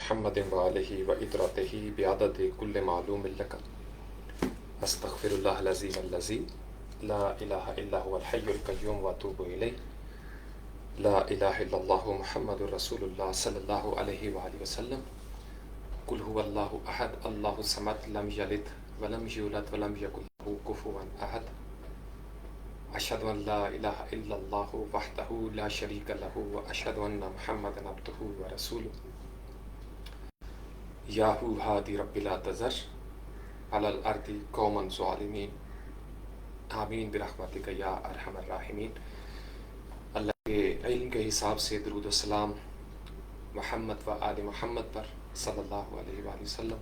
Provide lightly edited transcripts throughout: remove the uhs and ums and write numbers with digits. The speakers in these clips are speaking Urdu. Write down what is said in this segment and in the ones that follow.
محمد و آلہ و اطراتہ بعدد کل معلوم لک استغفر اللہ العظیم الذی لا الہ الا هو الحی القیوم واتوب الیہ لا الہ الا اللہ محمد رسول اللہ صلی اللہ علیہ وآلہ وسلم قل هو اللہ احد اللہ الصمد لم یلد ولم یولد ولم یکن له کفوا احد اشہد ان لا الہ الا اللہ وحدہ لا شریک لہ واشہد ان محمدا عبدہ ورسولہ یا ہادی رب لا تذر علی الارض قوما ظالمین آمین برحمتک یا ارحم الراحمین۔ اللہ کے علم کے حساب سے درود و سلام محمد و آل محمد پر صلی اللہ علیہ وآلہ وسلم۔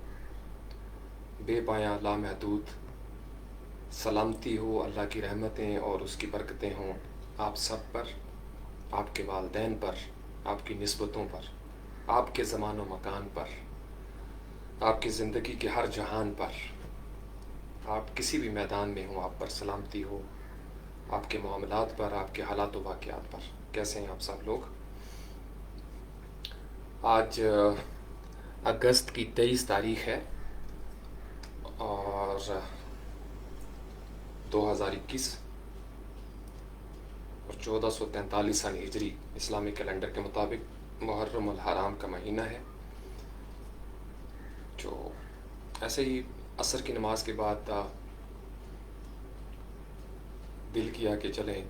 بے پایاں لامحدود سلامتی ہو، اللہ کی رحمتیں اور اس کی برکتیں ہوں آپ سب پر، آپ کے والدین پر، آپ کی نسبتوں پر، آپ کے زمان و مکان پر، آپ کی زندگی کے ہر جہان پر، آپ کسی بھی میدان میں ہوں آپ پر سلامتی ہو، آپ کے معاملات پر، آپ کے حالات و واقعات پر۔ کیسے ہیں آپ سب لوگ؟ آج اگست کی 23 تاریخ ہے اور 2021 اور 1443 سن ہجری اسلامی کیلنڈر کے مطابق محرم الحرام کا مہینہ ہے، جو ایسے ہی عصر کی نماز کے بعد دل کیا کہ چلیں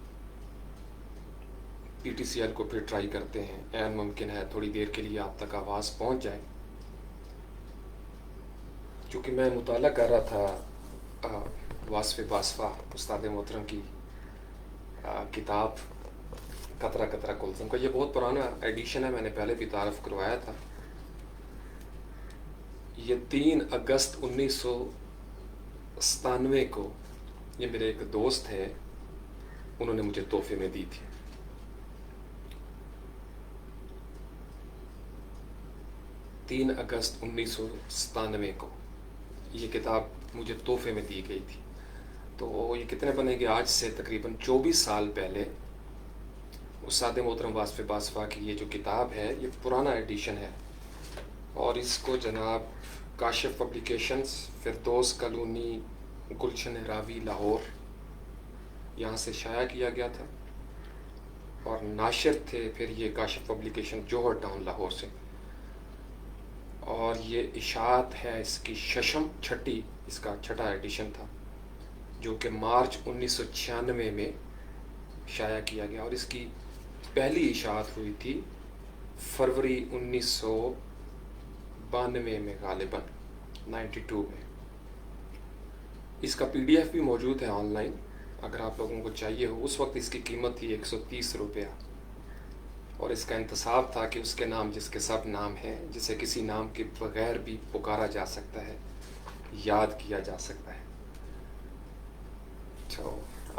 پی ٹی سی ایل کو پھر ٹرائی کرتے ہیں، عین ممکن ہے تھوڑی دیر کے لیے آپ تک آواز پہنچ جائے۔ چونکہ میں مطالعہ کر رہا تھا واصف باصفہ استاد محترم کی کتاب قطرہ قطرہ کلثم کا، یہ بہت پرانا ایڈیشن ہے، میں نے پہلے بھی تعارف کروایا تھا۔ یہ 3 اگست 1997 کو یہ میرے ایک دوست ہیں، انہوں نے مجھے تحفے میں دی تھی۔ 3 اگست 1997 کو یہ کتاب مجھے تحفے میں دی گئی تھی۔ تو یہ کتنے بنے گے؟ آج سے تقریباً 24 سال پہلے استاد محترم واصف باصفہ کی یہ جو کتاب ہے یہ پرانا ایڈیشن ہے، اور اس کو جناب کاشف پبلیکیشنز، فردوس کالونی، گلشن راوی، لاہور، یہاں سے شائع کیا گیا تھا، اور ناشر تھے پھر یہ کاشف پبلیکیشن جوہر ٹاؤن لاہور سے، اور یہ اشاعت ہے اس کی چھٹی، اس کا چھٹا ایڈیشن تھا جو کہ مارچ 1996 میں شائع کیا گیا، اور اس کی پہلی اشاعت ہوئی تھی فروری 1992 میں، غالباً 92 میں۔ اس کا پی ڈی ایف بھی موجود ہے آن لائن اگر آپ لوگوں کو چاہیے ہو۔ اس وقت اس کی قیمت تھی 130 روپیہ، اور اس کا انتصاب تھا کہ اس کے نام جس کے سب نام ہیں، جسے کسی نام کے بغیر بھی پکارا جا سکتا ہے، یاد کیا جا سکتا ہے۔ تو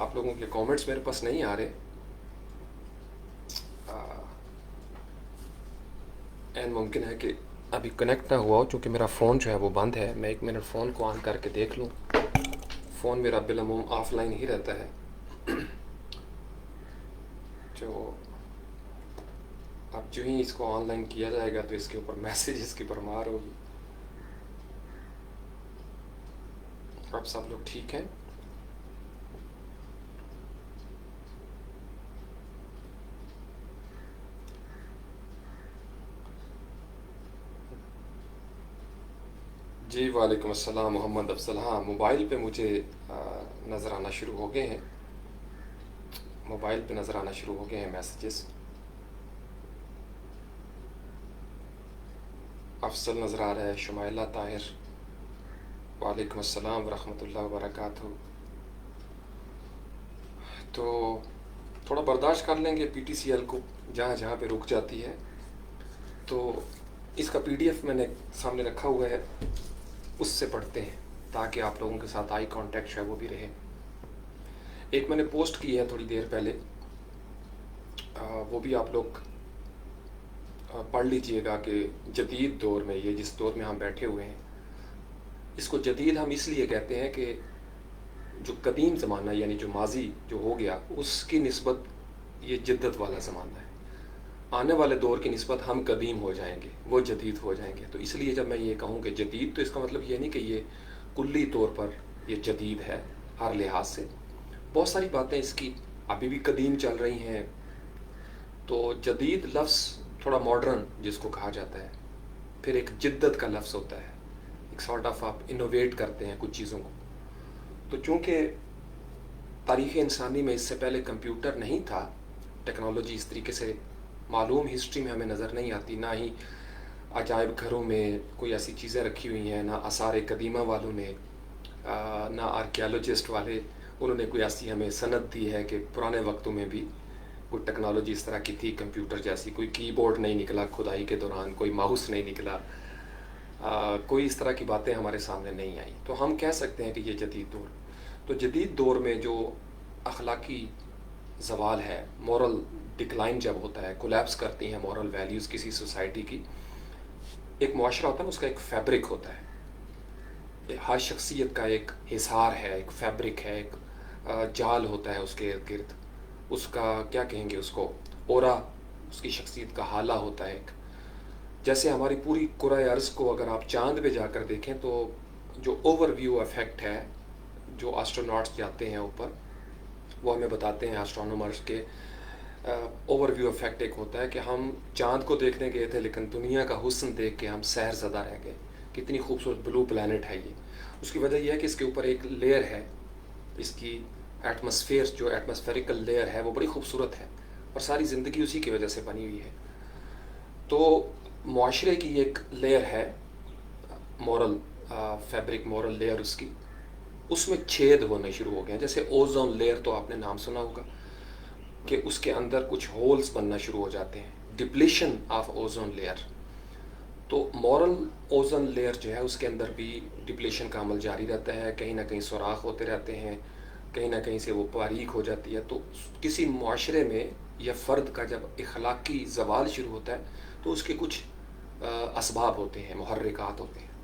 آپ لوگوں کے کامنٹس میرے پاس نہیں آ رہے، این ممکن ہے کہ ابھی کنیکٹ نہ ہوا ہو، چونکہ میرا فون جو ہے وہ بند ہے۔ میں 1 منٹ فون کو آن کر کے دیکھ لوں۔ فون میرا بالعموم آف لائن ہی رہتا ہے، جو اب جو ہی اس کو آن لائن کیا جائے گا تو اس کے اوپر میسیجز کی بھرمار ہوگی۔ اب سب لوگ ٹھیک ہیں؟ جی وعلیکم السلام محمد افضل۔ ہاں، موبائل پہ مجھے نظر آنا شروع ہو گئے ہیں، موبائل پہ نظر آنا شروع ہو گئے ہیں میسیجز۔ افضل نظر آ رہا ہے، شمائلہ طاہر، وعلیکم السلام ورحمۃ اللہ وبرکاتہ۔ تو تھوڑا برداشت کر لیں گے پی ٹی سی ایل کو جہاں جہاں پہ رک جاتی ہے۔ تو اس کا پی ڈی ایف میں نے سامنے رکھا ہوا ہے، اس سے پڑھتے ہیں تاکہ آپ لوگوں کے ساتھ آئی کانٹیکٹ جو ہے وہ بھی رہے۔ ایک میں نے پوسٹ کی ہے تھوڑی دیر پہلے، وہ بھی آپ لوگ پڑھ لیجئے گا کہ جدید دور میں، یہ جس دور میں ہم بیٹھے ہوئے ہیں، اس کو جدید ہم اس لیے کہتے ہیں کہ جو قدیم زمانہ یعنی جو ماضی جو ہو گیا، اس کی نسبت یہ جدت والا زمانہ ہے۔ آنے والے دور کی نسبت ہم قدیم ہو جائیں گے، وہ جدید ہو جائیں گے. تو اس لیے جب میں یہ کہوں کہ جدید، تو اس کا مطلب یہ نہیں کہ یہ کلی طور پر یہ جدید ہے ہر لحاظ سے. بہت ساری باتیں اس کی ابھی بھی قدیم چل رہی ہیں. تو جدید لفظ تھوڑا ماڈرن جس کو کہا جاتا ہے. پھر ایک جدت کا لفظ ہوتا ہے، ایک سارٹ آف آپ انوویٹ کرتے ہیں کچھ چیزوں کو. تو چونکہ تاریخ انسانی میں اس سے پہلے کمپیوٹر نہیں تھا، ٹیکنالوجی اس طریقے سے معلوم ہسٹری میں ہمیں نظر نہیں آتی، نہ ہی عجائب گھروں میں کوئی ایسی چیزیں رکھی ہوئی ہیں، نہ آثار قدیمہ والوں نے، نہ آرکیالوجسٹ والے انہوں نے کوئی ایسی ہمیں سند دی ہے کہ پرانے وقتوں میں بھی کوئی ٹیکنالوجی اس طرح کی تھی کمپیوٹر جیسی. کوئی کی بورڈ نہیں نکلا کھدائی کے دوران، کوئی ماؤس نہیں نکلا، کوئی اس طرح کی باتیں ہمارے سامنے نہیں آئیں. تو ہم کہہ سکتے ہیں کہ یہ جدید دور. تو جدید دور میں جو اخلاقی زوال ہے، مورل ڈکلائن جب ہوتا ہے، کولیپس کرتی ہیں مورل ویلیوز کسی سوسائٹی کی. ایک معاشرہ ہوتا ہے، اس کا ایک فیبرک ہوتا ہے، ہر شخصیت کا ایک حصار ہے، ایک فیبرک ہے، ایک جال ہوتا ہے اس کے ارد گرد. اس کا کیا کہیں گے، اس کو اورا، اس کی شخصیت کا حالہ ہوتا ہے ایک. جیسے ہماری پوری کرۂ ارض کو اگر آپ چاند پہ جا کر دیکھیں تو جو اوور ویو افیکٹ ہے، جو آسٹروناٹس جاتے ہیں اوپر، وہ ہمیں بتاتے ہیں آسٹرونومرز کے اوور ویو افیکٹ ایک ہوتا ہے کہ ہم چاند کو دیکھنے گئے تھے لیکن دنیا کا حسن دیکھ کے ہم سحر زدہ رہ گئے. کتنی خوبصورت بلو پلانٹ ہے یہ. اس کی وجہ یہ ہے کہ اس کے اوپر ایک لیئر ہے، اس کی ایٹماسفیئر، جو ایٹماسفیریکل لیئر ہے وہ بڑی خوبصورت ہے، اور ساری زندگی اسی کی وجہ سے بنی ہوئی ہے. تو معاشرے کی ایک لیئر ہے، مورل فیبرک، مورل لیئر اس کی، اس میں چھید ہونے شروع ہو گئے ہیں. جیسے اوزون لیئر تو آپ نے نام سنا ہوگا کہ اس کے اندر کچھ ہولز بننا شروع ہو جاتے ہیں، ڈپلیشن آف اوزون لیئر. تو مورل اوزون لیئر جو ہے اس کے اندر بھی ڈپلیشن کا عمل جاری رہتا ہے، کہیں نہ کہیں سوراخ ہوتے رہتے ہیں، کہیں نہ کہیں سے وہ باریک ہو جاتی ہے. تو کسی معاشرے میں یا فرد کا جب اخلاقی زوال شروع ہوتا ہے تو اس کے کچھ اسباب ہوتے ہیں، محرکات ہوتے ہیں.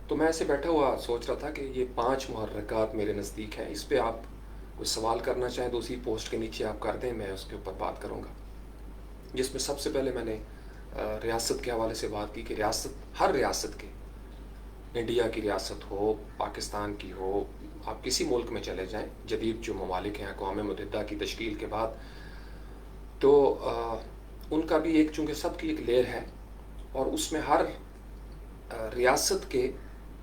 تو میں ایسے بیٹھا ہوا سوچ رہا تھا کہ یہ 5 محرکات میرے نزدیک ہیں. اس پہ آپ کوئی سوال کرنا چاہیں تو اسی پوسٹ کے نیچے آپ کر دیں، میں اس کے اوپر بات کروں گا. جس میں سب سے پہلے میں نے ریاست کے حوالے سے بات کی کہ ریاست، ہر ریاست کے، انڈیا کی ریاست ہو، پاکستان کی ہو، آپ کسی ملک میں چلے جائیں، جدید جو ممالک ہیں اقوام متحدہ کی تشکیل کے بعد، تو ان کا بھی ایک، چونکہ سب کی ایک لیئر ہے، اور اس میں ہر ریاست کے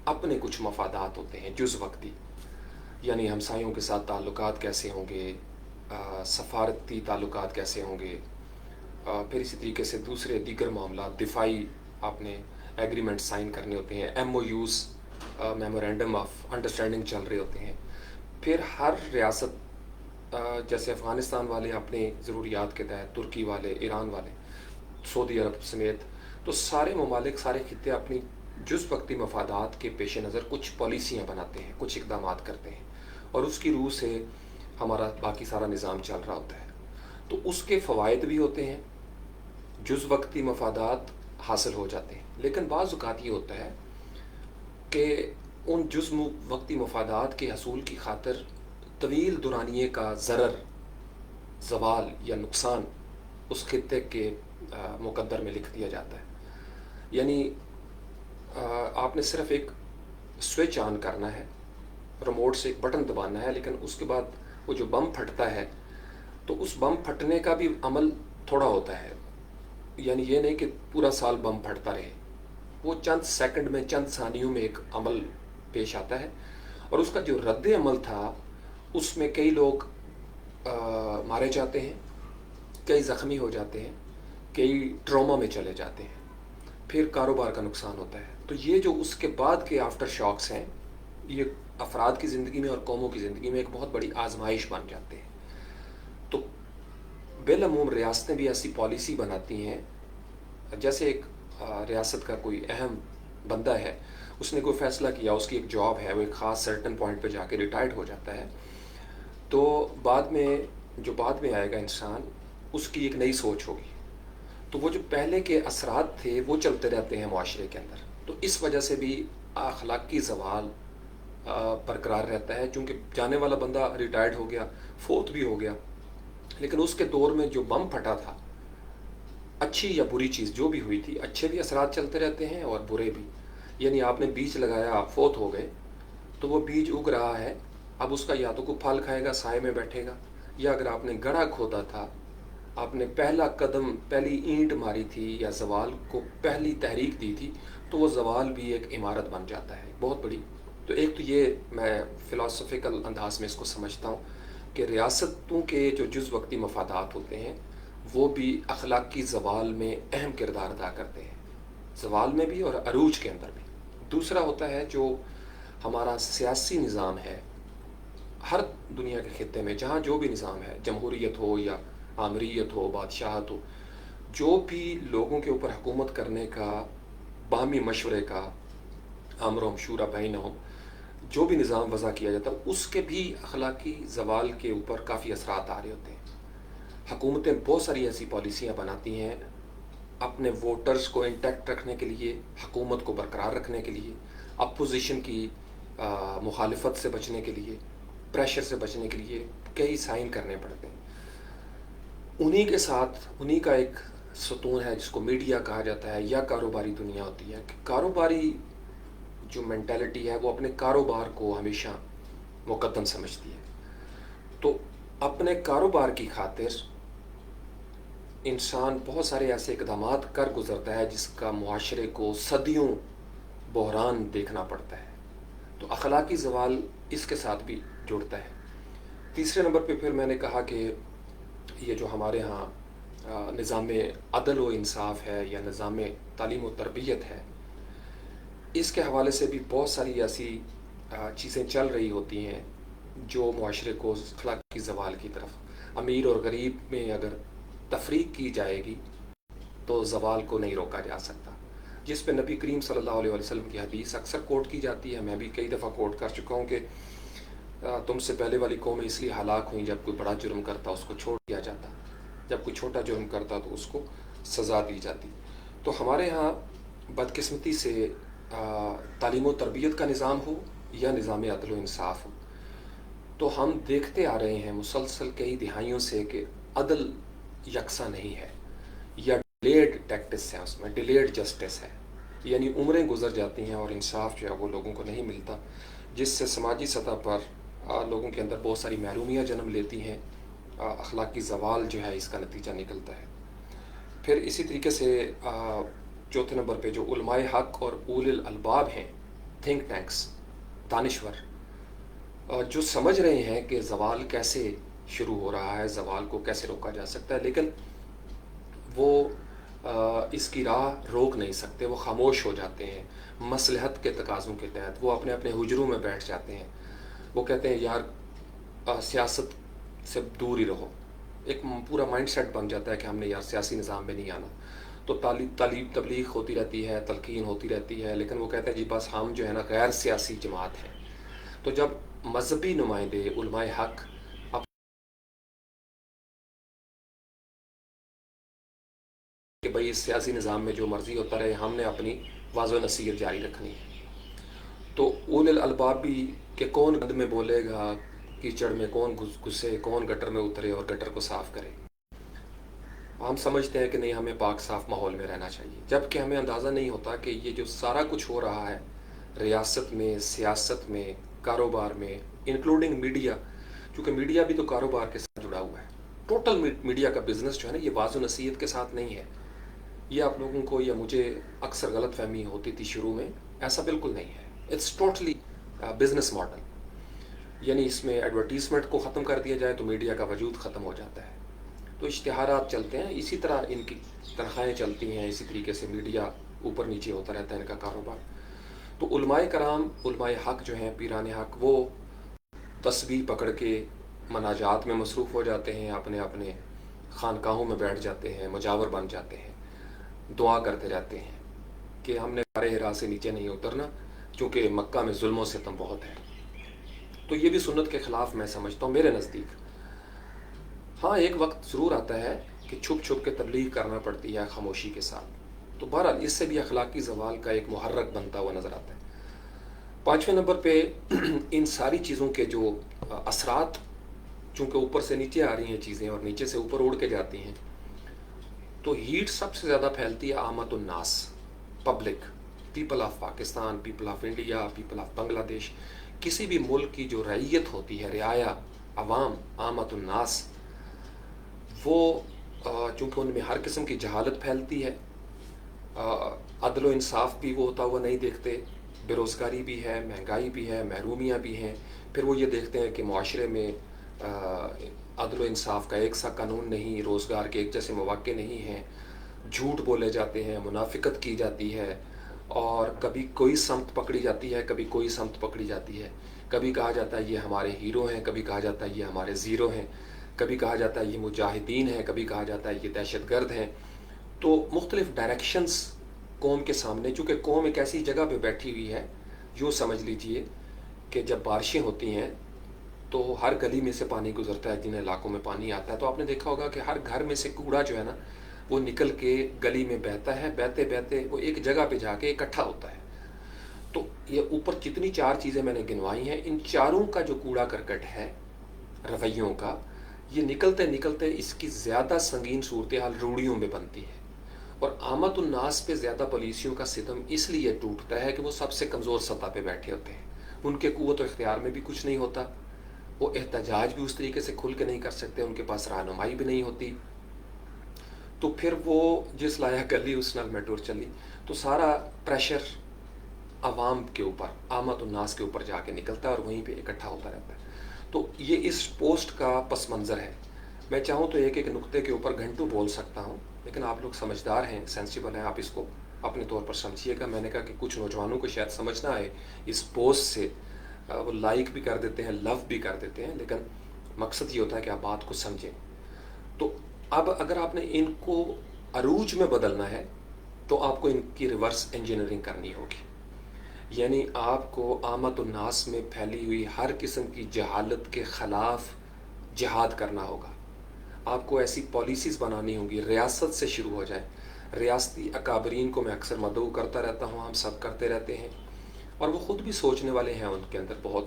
اپنے کچھ مفادات ہوتے ہیں جز وقتی. یعنی ہمسایوں کے ساتھ تعلقات کیسے ہوں گے، سفارتی تعلقات کیسے ہوں گے، پھر اسی طریقے سے دوسرے دیگر معاملات، دفاعی آپ نے ایگریمنٹ سائن کرنے ہوتے ہیں، M O Us, memorandum of understanding چل رہے ہوتے ہیں. پھر ہر ریاست، جیسے افغانستان والے اپنے ضروریات کے تحت، ترکی والے، ایران والے، سعودی عرب سمیت، تو سارے ممالک، سارے خطے اپنی جز وقتی مفادات کے پیش نظر کچھ پالیسیاں بناتے ہیں، کچھ اقدامات کرتے ہیں، اور اس کی روح سے ہمارا باقی سارا نظام چل رہا ہوتا ہے. تو اس کے فوائد بھی ہوتے ہیں، جز وقتی مفادات حاصل ہو جاتے ہیں. لیکن بعض اوقات یہ ہوتا ہے کہ ان جز وقتی مفادات کے حصول کی خاطر طویل دورانیے کا ضرر، زوال یا نقصان اس خطے کے مقدر میں لکھ دیا جاتا ہے. یعنی آپ نے صرف ایک سوئچ آن کرنا ہے، ریموٹ سے ایک بٹن دبانا ہے، لیکن اس کے بعد وہ جو بم پھٹتا ہے تو اس بم پھٹنے کا بھی عمل تھوڑا ہوتا ہے. یعنی یہ نہیں کہ پورا سال بم پھٹتا رہے، وہ چند سیکنڈ میں، چند ثانیوں میں ایک عمل پیش آتا ہے. اور اس کا جو رد عمل تھا اس میں کئی لوگ مارے جاتے ہیں، کئی زخمی ہو جاتے ہیں، کئی ٹراما میں چلے جاتے ہیں، پھر کاروبار کا نقصان ہوتا ہے. تو یہ جو اس کے بعد کے آفٹر شاکس ہیں، یہ افراد کی زندگی میں اور قوموں کی زندگی میں ایک بہت بڑی آزمائش بن جاتے ہیں. تو بالعموم ریاستیں بھی ایسی پالیسی بناتی ہیں، جیسے ایک ریاست کا کوئی اہم بندہ ہے، اس نے کوئی فیصلہ کیا، اس کی ایک جاب ہے، وہ ایک خاص سرٹن پوائنٹ پہ جا کے ریٹائرڈ ہو جاتا ہے، تو بعد میں جو بعد میں آئے گا انسان، اس کی ایک نئی سوچ ہوگی. تو وہ جو پہلے کے اثرات تھے وہ چلتے رہتے ہیں معاشرے کے اندر. تو اس وجہ سے بھی اخلاقی زوال برقرار رہتا ہے، چونکہ جانے والا بندہ ریٹائرڈ ہو گیا، فوت بھی ہو گیا، لیکن اس کے دور میں جو بم پھٹا تھا اچھی یا بری چیز جو بھی ہوئی تھی، اچھے بھی اثرات چلتے رہتے ہیں اور برے بھی. یعنی آپ نے بیج لگایا، آپ فوت ہو گئے، تو وہ بیج اگ رہا ہے. اب اس کا یا تو کوئی پھل کھائے گا، سائے میں بیٹھے گا، یا اگر آپ نے گڑھا کھودا تھا، آپ نے پہلا قدم، پہلی اینٹ ماری تھی یا زوال کو پہلی تحریک دی تھی، تو وہ زوال بھی ایک عمارت بن جاتا ہے بہت بڑی. تو ایک تو یہ میں فلاسفیکل انداز میں اس کو سمجھتا ہوں کہ ریاستوں کے جو جز وقتی مفادات ہوتے ہیں وہ بھی اخلاقی زوال میں اہم کردار ادا کرتے ہیں، زوال میں بھی اور عروج کے اندر بھی. دوسرا ہوتا ہے جو ہمارا سیاسی نظام ہے، ہر دنیا کے خطے میں جہاں جو بھی نظام ہے، جمہوریت ہو یا آمریت ہو، بادشاہت ہو، جو بھی لوگوں کے اوپر حکومت کرنے کا، باہمی مشورے کا، امر و مشورہ بینہم، جو بھی نظام وضع کیا جاتا ہے، اس کے بھی اخلاقی زوال کے اوپر کافی اثرات آ رہے ہوتے ہیں. حکومتیں بہت ساری ایسی پالیسیاں بناتی ہیں اپنے ووٹرز کو انٹیکٹ رکھنے کے لیے، حکومت کو برقرار رکھنے کے لیے، اپوزیشن کی مخالفت سے بچنے کے لیے، پریشر سے بچنے کے لیے کئی سائن کرنے پڑتے ہیں. انہی کے ساتھ انہی کا ایک ستون ہے جس کو میڈیا کہا جاتا ہے یا کاروباری دنیا ہوتی ہے، کہ کاروباری جو مینٹیلٹی ہے وہ اپنے کاروبار کو ہمیشہ مقدم سمجھتی ہے. تو اپنے کاروبار کی خاطر انسان بہت سارے ایسے اقدامات کر گزرتا ہے جس کا معاشرے کو صدیوں بحران دیکھنا پڑتا ہے. تو اخلاقی زوال اس کے ساتھ بھی جڑتا ہے. تیسرے نمبر پہ پھر میں نے کہا کہ یہ جو ہمارے ہاں نظام عدل و انصاف ہے یا نظام تعلیم و تربیت ہے، اس کے حوالے سے بھی بہت ساری ایسی چیزیں چل رہی ہوتی ہیں جو معاشرے کو اخلاقی زوال کی طرف، امیر اور غریب میں اگر تفریق کی جائے گی تو زوال کو نہیں روکا جا سکتا. جس پہ نبی کریم صلی اللہ علیہ وسلم کی حدیث اکثر کوٹ کی جاتی ہے، میں بھی کئی دفعہ کوٹ کر چکا ہوں کہ تم سے پہلے والی قومیں اس لیے ہلاک ہوئیں جب کوئی بڑا جرم کرتا اس کو چھوڑ دیا جاتا، جب کوئی چھوٹا جرم کرتا تو اس کو سزا دی جاتی. تو ہمارے ہاں بدقسمتی سے تعلیم و تربیت کا نظام ہو یا نظام عدل و انصاف ہو، تو ہم دیکھتے آ رہے ہیں مسلسل کئی دہائیوں سے کہ عدل یکساں نہیں ہے، یا ڈیلیڈ ٹیکٹس ہیں، اس میں ڈیلیڈ جسٹس ہے، یعنی عمریں گزر جاتی ہیں اور انصاف جو ہے وہ لوگوں کو نہیں ملتا، جس سے سماجی سطح پر لوگوں کے اندر بہت ساری محرومیاں جنم لیتی ہیں. اخلاقی زوال جو ہے اس کا نتیجہ نکلتا ہے. پھر اسی طریقے سے چوتھے نمبر پہ جو علماء حق اور اول الالباب ہیں، تھنک ٹینکس، دانشور، جو سمجھ رہے ہیں کہ زوال کیسے شروع ہو رہا ہے، زوال کو کیسے روکا جا سکتا ہے، لیکن وہ اس کی راہ روک نہیں سکتے، وہ خاموش ہو جاتے ہیں مصلحت کے تقاضوں کے تحت. وہ اپنے اپنے حجروں میں بیٹھ جاتے ہیں، وہ کہتے ہیں یار سیاست سے دور ہی رہو. ایک پورا مائنڈ سیٹ بن جاتا ہے کہ ہم نے یار سیاسی نظام میں نہیں آنا. تو تعلیم تبلیغ ہوتی رہتی ہے، تلقین ہوتی رہتی ہے، لیکن وہ کہتے ہیں جی بس ہم جو ہے نا غیر سیاسی جماعت ہیں. تو جب مذہبی نمائندے، علماء حق کہ بھئی اس سیاسی نظام میں جو مرضی ہوتا رہے، ہم نے اپنی واضح و نصیحت جاری رکھنی ہے، تو اول الالباب بھی کہ کون گند میں بولے گا، کیچڑ میں کون گھسے، کون گٹر میں اترے اور گٹر کو صاف کرے. ہم سمجھتے ہیں کہ نہیں، ہمیں پاک صاف ماحول میں رہنا چاہیے، جبکہ ہمیں اندازہ نہیں ہوتا کہ یہ جو سارا کچھ ہو رہا ہے ریاست میں، سیاست میں، کاروبار میں، انکلوڈنگ میڈیا، چونکہ میڈیا بھی تو کاروبار کے ساتھ جڑا ہوا ہے. ٹوٹل میڈیا کا بزنس جو ہے نا یہ واضح و نصیحت کے ساتھ نہیں ہے. یہ آپ لوگوں کو یا مجھے اکثر غلط فہمی ہوتی تھی شروع میں، ایسا بالکل نہیں ہے. It's totally business model. یعنی اس میں ایڈورٹیزمنٹ کو ختم کر دیا جائے تو میڈیا کا وجود ختم ہو جاتا ہے. تو اشتہارات چلتے ہیں، اسی طرح ان کی تنخواہیں چلتی ہیں، اسی طریقے سے میڈیا اوپر نیچے ہوتا رہتا ہے ان کا کاروبار. تو علماء کرام، علماء حق جو ہیں، پیران حق، وہ تسبیح پکڑ کے مناجات میں مصروف ہو جاتے ہیں، اپنے اپنے خانقاہوں میں بیٹھ جاتے ہیں، مجاور بن جاتے ہیں، دعا کرتے رہتے ہیں کہ ہم نے غار حرا سے نیچے نہیں اترنا کیونکہ مکہ میں ظلم و ستم بہت ہے. تو یہ بھی سنت کے خلاف میں سمجھتا ہوں میرے نزدیک. ہاں ایک وقت ضرور آتا ہے کہ چھپ چھپ کے تبلیغ کرنا پڑتی ہے خاموشی کے ساتھ، تو بہرحال اس سے بھی اخلاقی زوال کا ایک محرک بنتا ہوا نظر آتا ہے. پانچویں نمبر پہ ان ساری چیزوں کے جو اثرات، چونکہ اوپر سے نیچے آ رہی ہیں چیزیں اور نیچے سے اوپر اڑ کے جاتی ہیں، تو ہیٹ سب سے زیادہ پھیلتی ہے عامت الناس، public, people of Pakistan, people of India, people of Bangladesh, کسی بھی ملک کی جو رعیت ہوتی ہے، رعایا، عوام، عامت الناس، وہ چونکہ ان میں ہر قسم کی جہالت پھیلتی ہے، عدل و انصاف بھی وہ ہوتا ہوا نہیں دیکھتے، بے روزگاری بھی ہے، مہنگائی بھی ہے، محرومیاں بھی ہیں، پھر وہ یہ دیکھتے ہیں کہ معاشرے میں عدل و انصاف کا ایک سا قانون نہیں، روزگار کے ایک جیسے مواقع نہیں ہیں، جھوٹ بولے جاتے ہیں، منافقت کی جاتی ہے، اور کبھی کوئی سمت پکڑی جاتی ہے، کبھی کوئی سمت پکڑی جاتی ہے، کبھی کہا جاتا ہے یہ ہمارے ہیرو ہیں، کبھی کہا جاتا ہے یہ ہمارے زیرو ہیں، کبھی کہا جاتا ہے یہ مجاہدین ہیں، کبھی کہا جاتا ہے یہ دہشت گرد ہیں۔ تو مختلف ڈائریکشنز قوم کے سامنے، چونکہ قوم ایک ایسی جگہ پہ بیٹھی ہوئی ہے، یوں سمجھ لیجئے کہ جب بارشیں ہوتی ہیں تو ہر گلی میں سے پانی گزرتا ہے، جن علاقوں میں پانی آتا ہے تو آپ نے دیکھا ہوگا کہ ہر گھر میں سے کوڑا جو ہے نا وہ نکل کے گلی میں بہتا ہے، بہتے بہتے وہ ایک جگہ پہ جا کے اکٹھا ہوتا ہے۔ تو یہ اوپر جتنی چار چیزیں میں نے گنوائی ہیں، ان چاروں کا جو کوڑا کرکٹ ہے رویوں کا، یہ نکلتے نکلتے اس کی زیادہ سنگین صورتحال روڑیوں میں بنتی ہے، اور عامت الناس پہ زیادہ پالیسیوں کا ستم اس لیے ٹوٹتا ہے کہ وہ سب سے کمزور سطح پہ بیٹھے ہوتے ہیں، ان کے قوت و اختیار میں بھی کچھ نہیں ہوتا، وہ احتجاج بھی اس طریقے سے کھل کے نہیں کر سکتے، ان کے پاس رہنمائی بھی نہیں ہوتی، تو پھر وہ جس لائق گلی اس نال میں ٹور چلی، تو سارا پریشر عوام کے اوپر، عامت الناس کے اوپر جا کے نکلتا ہے اور وہیں پہ اکٹھا ہوتا رہتا ہے۔ تو یہ اس پوسٹ کا پس منظر ہے۔ میں چاہوں تو ایک ایک نقطے کے اوپر گھنٹوں بول سکتا ہوں، لیکن آپ لوگ سمجھدار ہیں، سینسیبل ہیں، آپ اس کو اپنے طور پر سمجھیے گا۔ میں نے کہا کہ کچھ نوجوانوں کو شاید سمجھ نہ آئے اس پوسٹ سے، وہ لائک بھی کر دیتے ہیں، لو بھی کر دیتے ہیں، لیکن مقصد یہ ہوتا ہے کہ آپ بات کو سمجھیں۔ تو اب اگر آپ نے ان کو عروج میں بدلنا ہے تو آپ کو ان کی ریورس انجینئرنگ کرنی ہوگی، یعنی آپ کو عامت الناس میں پھیلی ہوئی ہر قسم کی جہالت کے خلاف جہاد کرنا ہوگا۔ آپ کو ایسی پالیسیز بنانی ہوں گی، ریاست سے شروع ہو جائیں۔ ریاستی اکابرین کو میں اکثر مدعو کرتا رہتا ہوں، ہم سب کرتے رہتے ہیں، اور وہ خود بھی سوچنے والے ہیں ان کے اندر بہت،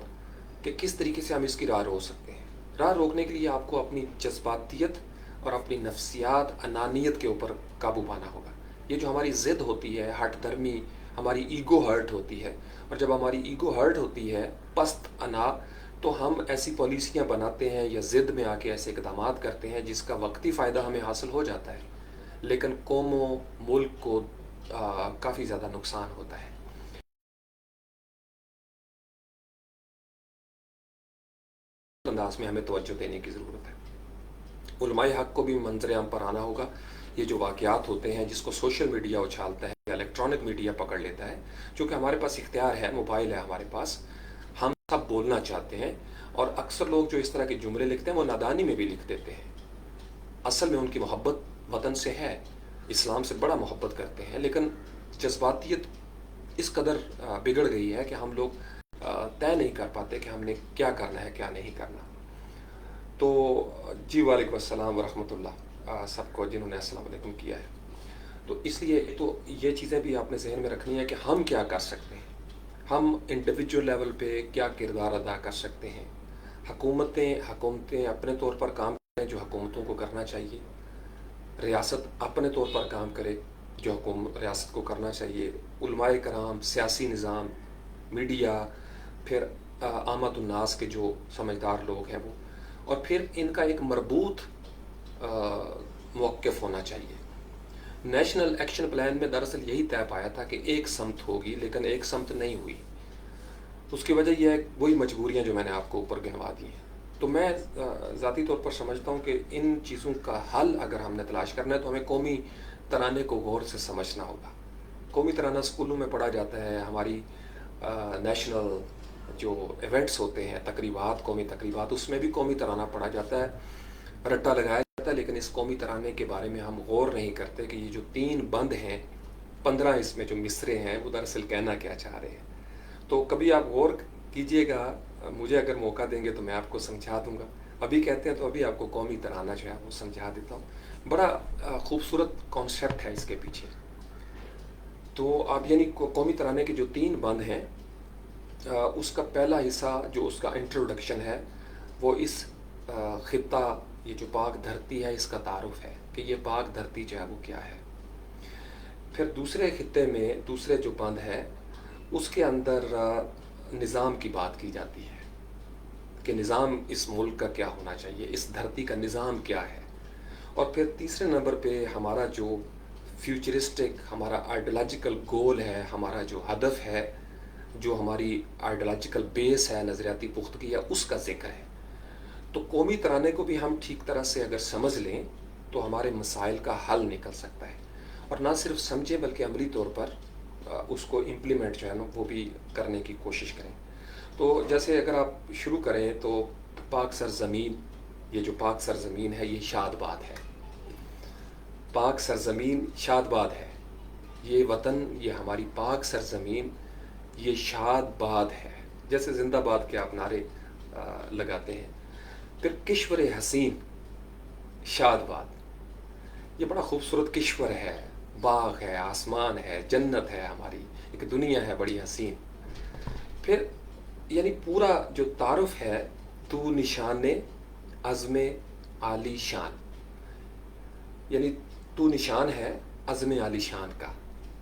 کہ کس طریقے سے ہم اس کی راہ روک سکتے ہیں۔ راہ روکنے کے لیے آپ کو اپنی جذباتیت اور اپنی نفسیات، انانیت کے اوپر قابو پانا ہوگا۔ یہ جو ہماری ضد ہوتی ہے، ہٹ درمی، ہماری ایگو ہرٹ ہوتی ہے، اور جب ہماری ایگو ہرٹ ہوتی ہے، پست انا، تو ہم ایسی پالیسیاں بناتے ہیں یا ضد میں آ کے ایسے اقدامات کرتے ہیں جس کا وقتی فائدہ ہمیں حاصل ہو جاتا ہے، لیکن قوم و ملک کو کافی زیادہ نقصان ہوتا ہے۔ انداز میں ہمیں توجہ دینے کی ضرورت ہے۔ علماء حق کو بھی منظر عام پر آنا ہوگا۔ یہ جو واقعات ہوتے ہیں جس کو سوشل میڈیا اچھالتا ہے یا الیکٹرانک میڈیا پکڑ لیتا ہے، چونکہ ہمارے پاس اختیار ہے، موبائل ہے ہمارے پاس، ہم سب بولنا چاہتے ہیں، اور اکثر لوگ جو اس طرح کے جملے لکھتے ہیں وہ نادانی میں بھی لکھ دیتے ہیں، اصل میں ان کی محبت وطن سے ہے، اسلام سے بڑا محبت کرتے ہیں، لیکن جذباتیت اس قدر بگڑ گئی ہے کہ ہم لوگ طے نہیں کر پاتے کہ ہم نے کیا کرنا ہے، کیا نہیں کرنا۔ تو جی وعلیکم السلام ورحمۃ اللہ سب کو جنہوں نے السلام علیکم کیا ہے۔ تو اس لیے تو یہ چیزیں بھی آپ نے ذہن میں رکھنی ہے کہ ہم کیا کر سکتے ہیں، ہم انڈیویجول لیول پہ کیا کردار ادا کر سکتے ہیں۔ حکومتیں اپنے طور پر کام کریں جو حکومتوں کو کرنا چاہیے، ریاست اپنے طور پر کام کرے جو ریاست کو کرنا چاہیے، علماء کرام، سیاسی نظام، میڈیا، پھر عامت الناس کے جو سمجھدار لوگ ہیں وہ، اور پھر ان کا ایک مربوط موقف ہونا چاہیے۔ نیشنل ایکشن پلان میں دراصل یہی طے پایا تھا کہ ایک سمت ہوگی، لیکن ایک سمت نہیں ہوئی۔ اس کی وجہ یہ ہے وہی مجبوریاں جو میں نے آپ کو اوپر گنوا دی ہیں۔ تو میں ذاتی طور پر سمجھتا ہوں کہ ان چیزوں کا حل اگر ہم نے تلاش کرنا ہے تو ہمیں قومی ترانے کو غور سے سمجھنا ہوگا۔ قومی ترانہ اسکولوں میں پڑھا جاتا ہے، ہماری نیشنل جو ایونٹس ہوتے ہیں، تقریبات، قومی تقریبات، اس میں بھی قومی ترانہ پڑھا جاتا ہے، رٹا لگایا جاتا ہے، لیکن اس قومی ترانے کے بارے میں ہم غور نہیں کرتے کہ یہ جو 3 بند ہیں، 15 اس میں جو مصرے ہیں، وہ دراصل کہنا کیا چاہ رہے ہیں۔ تو کبھی آپ غور کیجئے گا، مجھے اگر موقع دیں گے تو میں آپ کو سمجھا دوں گا۔ ابھی کہتے ہیں تو ابھی آپ کو قومی ترانہ جو ہے وہ سمجھا دیتا ہوں۔ بڑا خوبصورت کانسیپٹ ہے اس کے پیچھے۔ تو آپ یعنی قومی ترانے کے جو 3 بند ہیں، اس کا پہلا حصہ جو اس کا انٹروڈکشن ہے وہ اس خطہ یہ جو پاک دھرتی ہے اس کا تعارف ہے کہ یہ پاک دھرتی جو ہے وہ کیا ہے. پھر دوسرے خطے میں دوسرے جو بند ہے اس کے اندر نظام کی بات کی جاتی ہے کہ نظام اس ملک کا کیا ہونا چاہیے، اس دھرتی کا نظام کیا ہے. اور پھر تیسرے نمبر پہ ہمارا جو فیوچرسٹک ہمارا آئیڈیالوجیکل گول ہے، ہمارا جو ہدف ہے، جو ہماری آئیڈیالوجیکل بیس ہے، نظریاتی پختگی ہے، اس کا ذکر ہے. تو قومی ترانے کو بھی ہم ٹھیک طرح سے اگر سمجھ لیں تو ہمارے مسائل کا حل نکل سکتا ہے. اور نہ صرف سمجھیں بلکہ عملی طور پر اس کو امپلیمنٹ جو ہے نا وہ بھی کرنے کی کوشش کریں. تو جیسے اگر آپ شروع کریں تو پاک سرزمین، یہ جو پاک سرزمین ہے یہ شاد باد ہے. پاک سرزمین شاد باد ہے. یہ وطن، یہ ہماری پاک سرزمین یہ شاد باد ہے. جیسے زندہ باد کے آپ نعرے لگاتے ہیں. پھر کشور حسین شاد باد، یہ بڑا خوبصورت کشور ہے، باغ ہے، آسمان ہے، جنت ہے، ہماری ایک دنیا ہے بڑی حسین. پھر یعنی پورا جو تعارف ہے تو نشان عزم عالی شان، یعنی تو نشان ہے عزم عالی شان کا.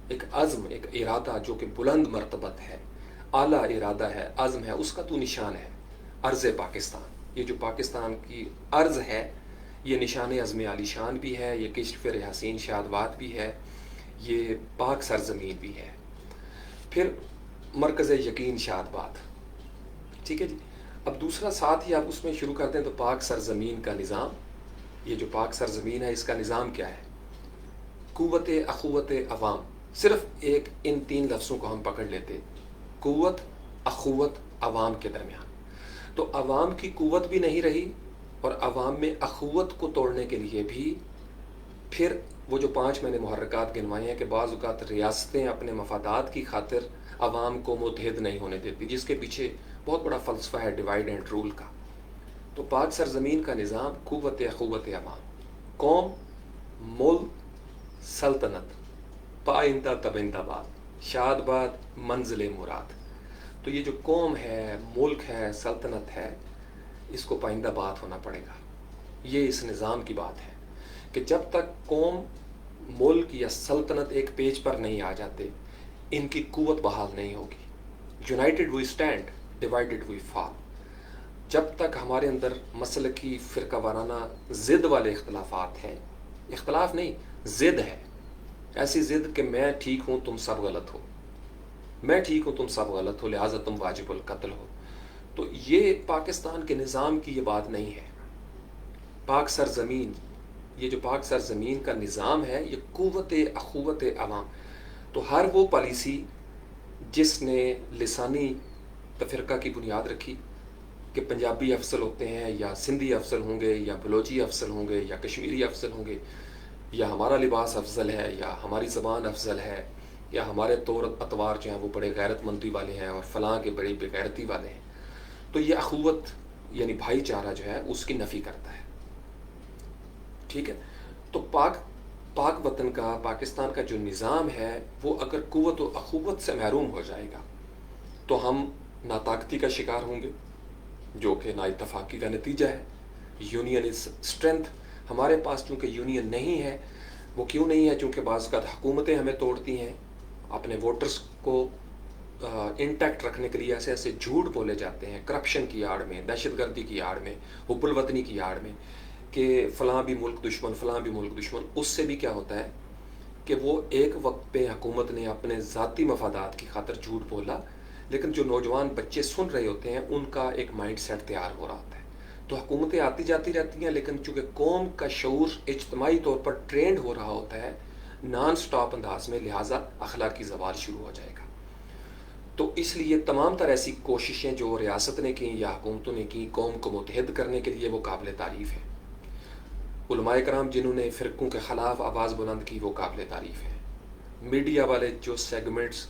ایک عزم، ایک ارادہ جو کہ بلند مرتبت ہے، اعلیٰ ارادہ ہے، عزم ہے، اس کا تو نشان ہے. عرض پاکستان، یہ جو پاکستان کی عرض ہے یہ نشان عزم عالی شان بھی ہے، یہ کشور حسین شاد باد بھی ہے، یہ پاک سرزمین بھی ہے. پھر مرکز یقین شاد باد. ٹھیک ہے جی. اب دوسرا ساتھ ہی آپ اس میں شروع کرتے ہیں تو پاک سرزمین کا نظام. یہ جو پاک سرزمین ہے اس کا نظام کیا ہے؟ قوت اخوت عوام. صرف ایک ان تین لفظوں کو ہم پکڑ لیتے، قوت اخوت عوام کے درمیان. تو عوام کی قوت بھی نہیں رہی اور عوام میں اخوت کو توڑنے کے لیے بھی پھر وہ جو 5 میں نے محرکات گنوائے ہیں کہ بعض اوقات ریاستیں اپنے مفادات کی خاطر عوام کو متحد نہیں ہونے دیتی، جس کے پیچھے بہت بڑا فلسفہ ہے ڈیوائڈ اینڈ رول کا. تو پاک سرزمین کا نظام قوت اخوت عوام، قوم، ملک، سلطنت، پائندہ تبندہ باد، شاد باد، منزل مراد. تو یہ جو قوم ہے، ملک ہے، سلطنت ہے، اس کو پائندہ باد ہونا پڑے گا. یہ اس نظام کی بات ہے کہ جب تک قوم، ملک یا سلطنت ایک پیج پر نہیں آ جاتے ان کی قوت بحال نہیں ہوگی. یونائٹڈ وی اسٹینڈ، ڈیوائڈڈ وی فال. جب تک ہمارے اندر مسلکی فرقہ وارانہ ضد والے اختلافات ہیں، اختلاف نہیں، ضد ہے، ایسی ضد کہ میں ٹھیک ہوں تم سب غلط ہو، میں ٹھیک ہوں تم سب غلط ہو لہٰذا تم واجب القتل ہو. تو یہ پاکستان کے نظام کی یہ بات نہیں ہے. پاک سرزمین، یہ جو پاک سرزمین کا نظام ہے یہ قوت اخوت عوام. تو ہر وہ پالیسی جس نے لسانی تفرقہ کی بنیاد رکھی کہ پنجابی افضل ہوتے ہیں یا سندھی افضل ہوں گے یا بلوچی افضل ہوں گے یا کشمیری افضل ہوں گے، یا ہمارا لباس افضل ہے یا ہماری زبان افضل ہے یا ہمارے طور اطوار جو ہیں وہ بڑے غیرت مندی والے ہیں اور فلاں کے بڑے بے غیرتی والے ہیں. تو یہ اخوت یعنی بھائی چارہ جو ہے اس کی نفی کرتا ہے. ٹھیک ہے. تو پاک وطن کا، پاکستان کا جو نظام ہے وہ اگر قوت و اخوت سے محروم ہو جائے گا تو ہم ناطاقتی کا شکار ہوں گے جو کہ نا اتفاقی کا نتیجہ ہے. Union is strength. ہمارے پاس چونکہ یونین نہیں ہے، وہ کیوں نہیں ہے؟ چونکہ بعض اوقات حکومتیں ہمیں توڑتی ہیں. اپنے ووٹرز کو انٹیکٹ رکھنے کے لیے ایسے ایسے جھوٹ بولے جاتے ہیں، کرپشن کی آڑ میں، دہشت گردی کی آڑ میں، حب الوطنی کی آڑ میں، کہ فلاں بھی ملک دشمن، فلاں بھی ملک دشمن. اس سے بھی کیا ہوتا ہے کہ وہ ایک وقت پہ حکومت نے اپنے ذاتی مفادات کی خاطر جھوٹ بولا، لیکن جو نوجوان بچے سن رہے ہوتے ہیں ان کا ایک مائنڈ سیٹ تیار ہو رہا ہوتا ہے. تو حکومتیں آتی جاتی رہتی ہیں لیکن چونکہ قوم کا شعور اجتماعی طور پر ٹرینڈ ہو رہا ہوتا ہے نان سٹاپ انداز میں، لہٰذا اخلاقی زوال شروع ہو جائے گا. تو اس لیے تمام تر ایسی کوششیں جو ریاست نے کی یا حکومتوں نے کی قوم کو متحد کرنے کے لیے وہ قابل تعریف ہیں. علماء کرام جنہوں نے فرقوں کے خلاف آواز بلند کی وہ قابل تعریف ہیں. میڈیا والے جو سیگمنٹس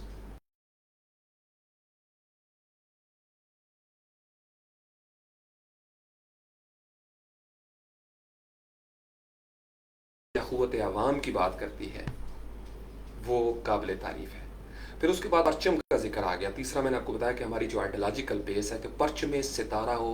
اخوت عوام کی بات کرتی ہے وہ قابل تعریف ہے. پھر اس کے بعد پرچم کا ذکر آ گیا. تیسرا میں نے آپ کو بتایا کہ ہماری جو آئیڈیالوجیکل بیس ہے کہ پرچم ستارہ ہو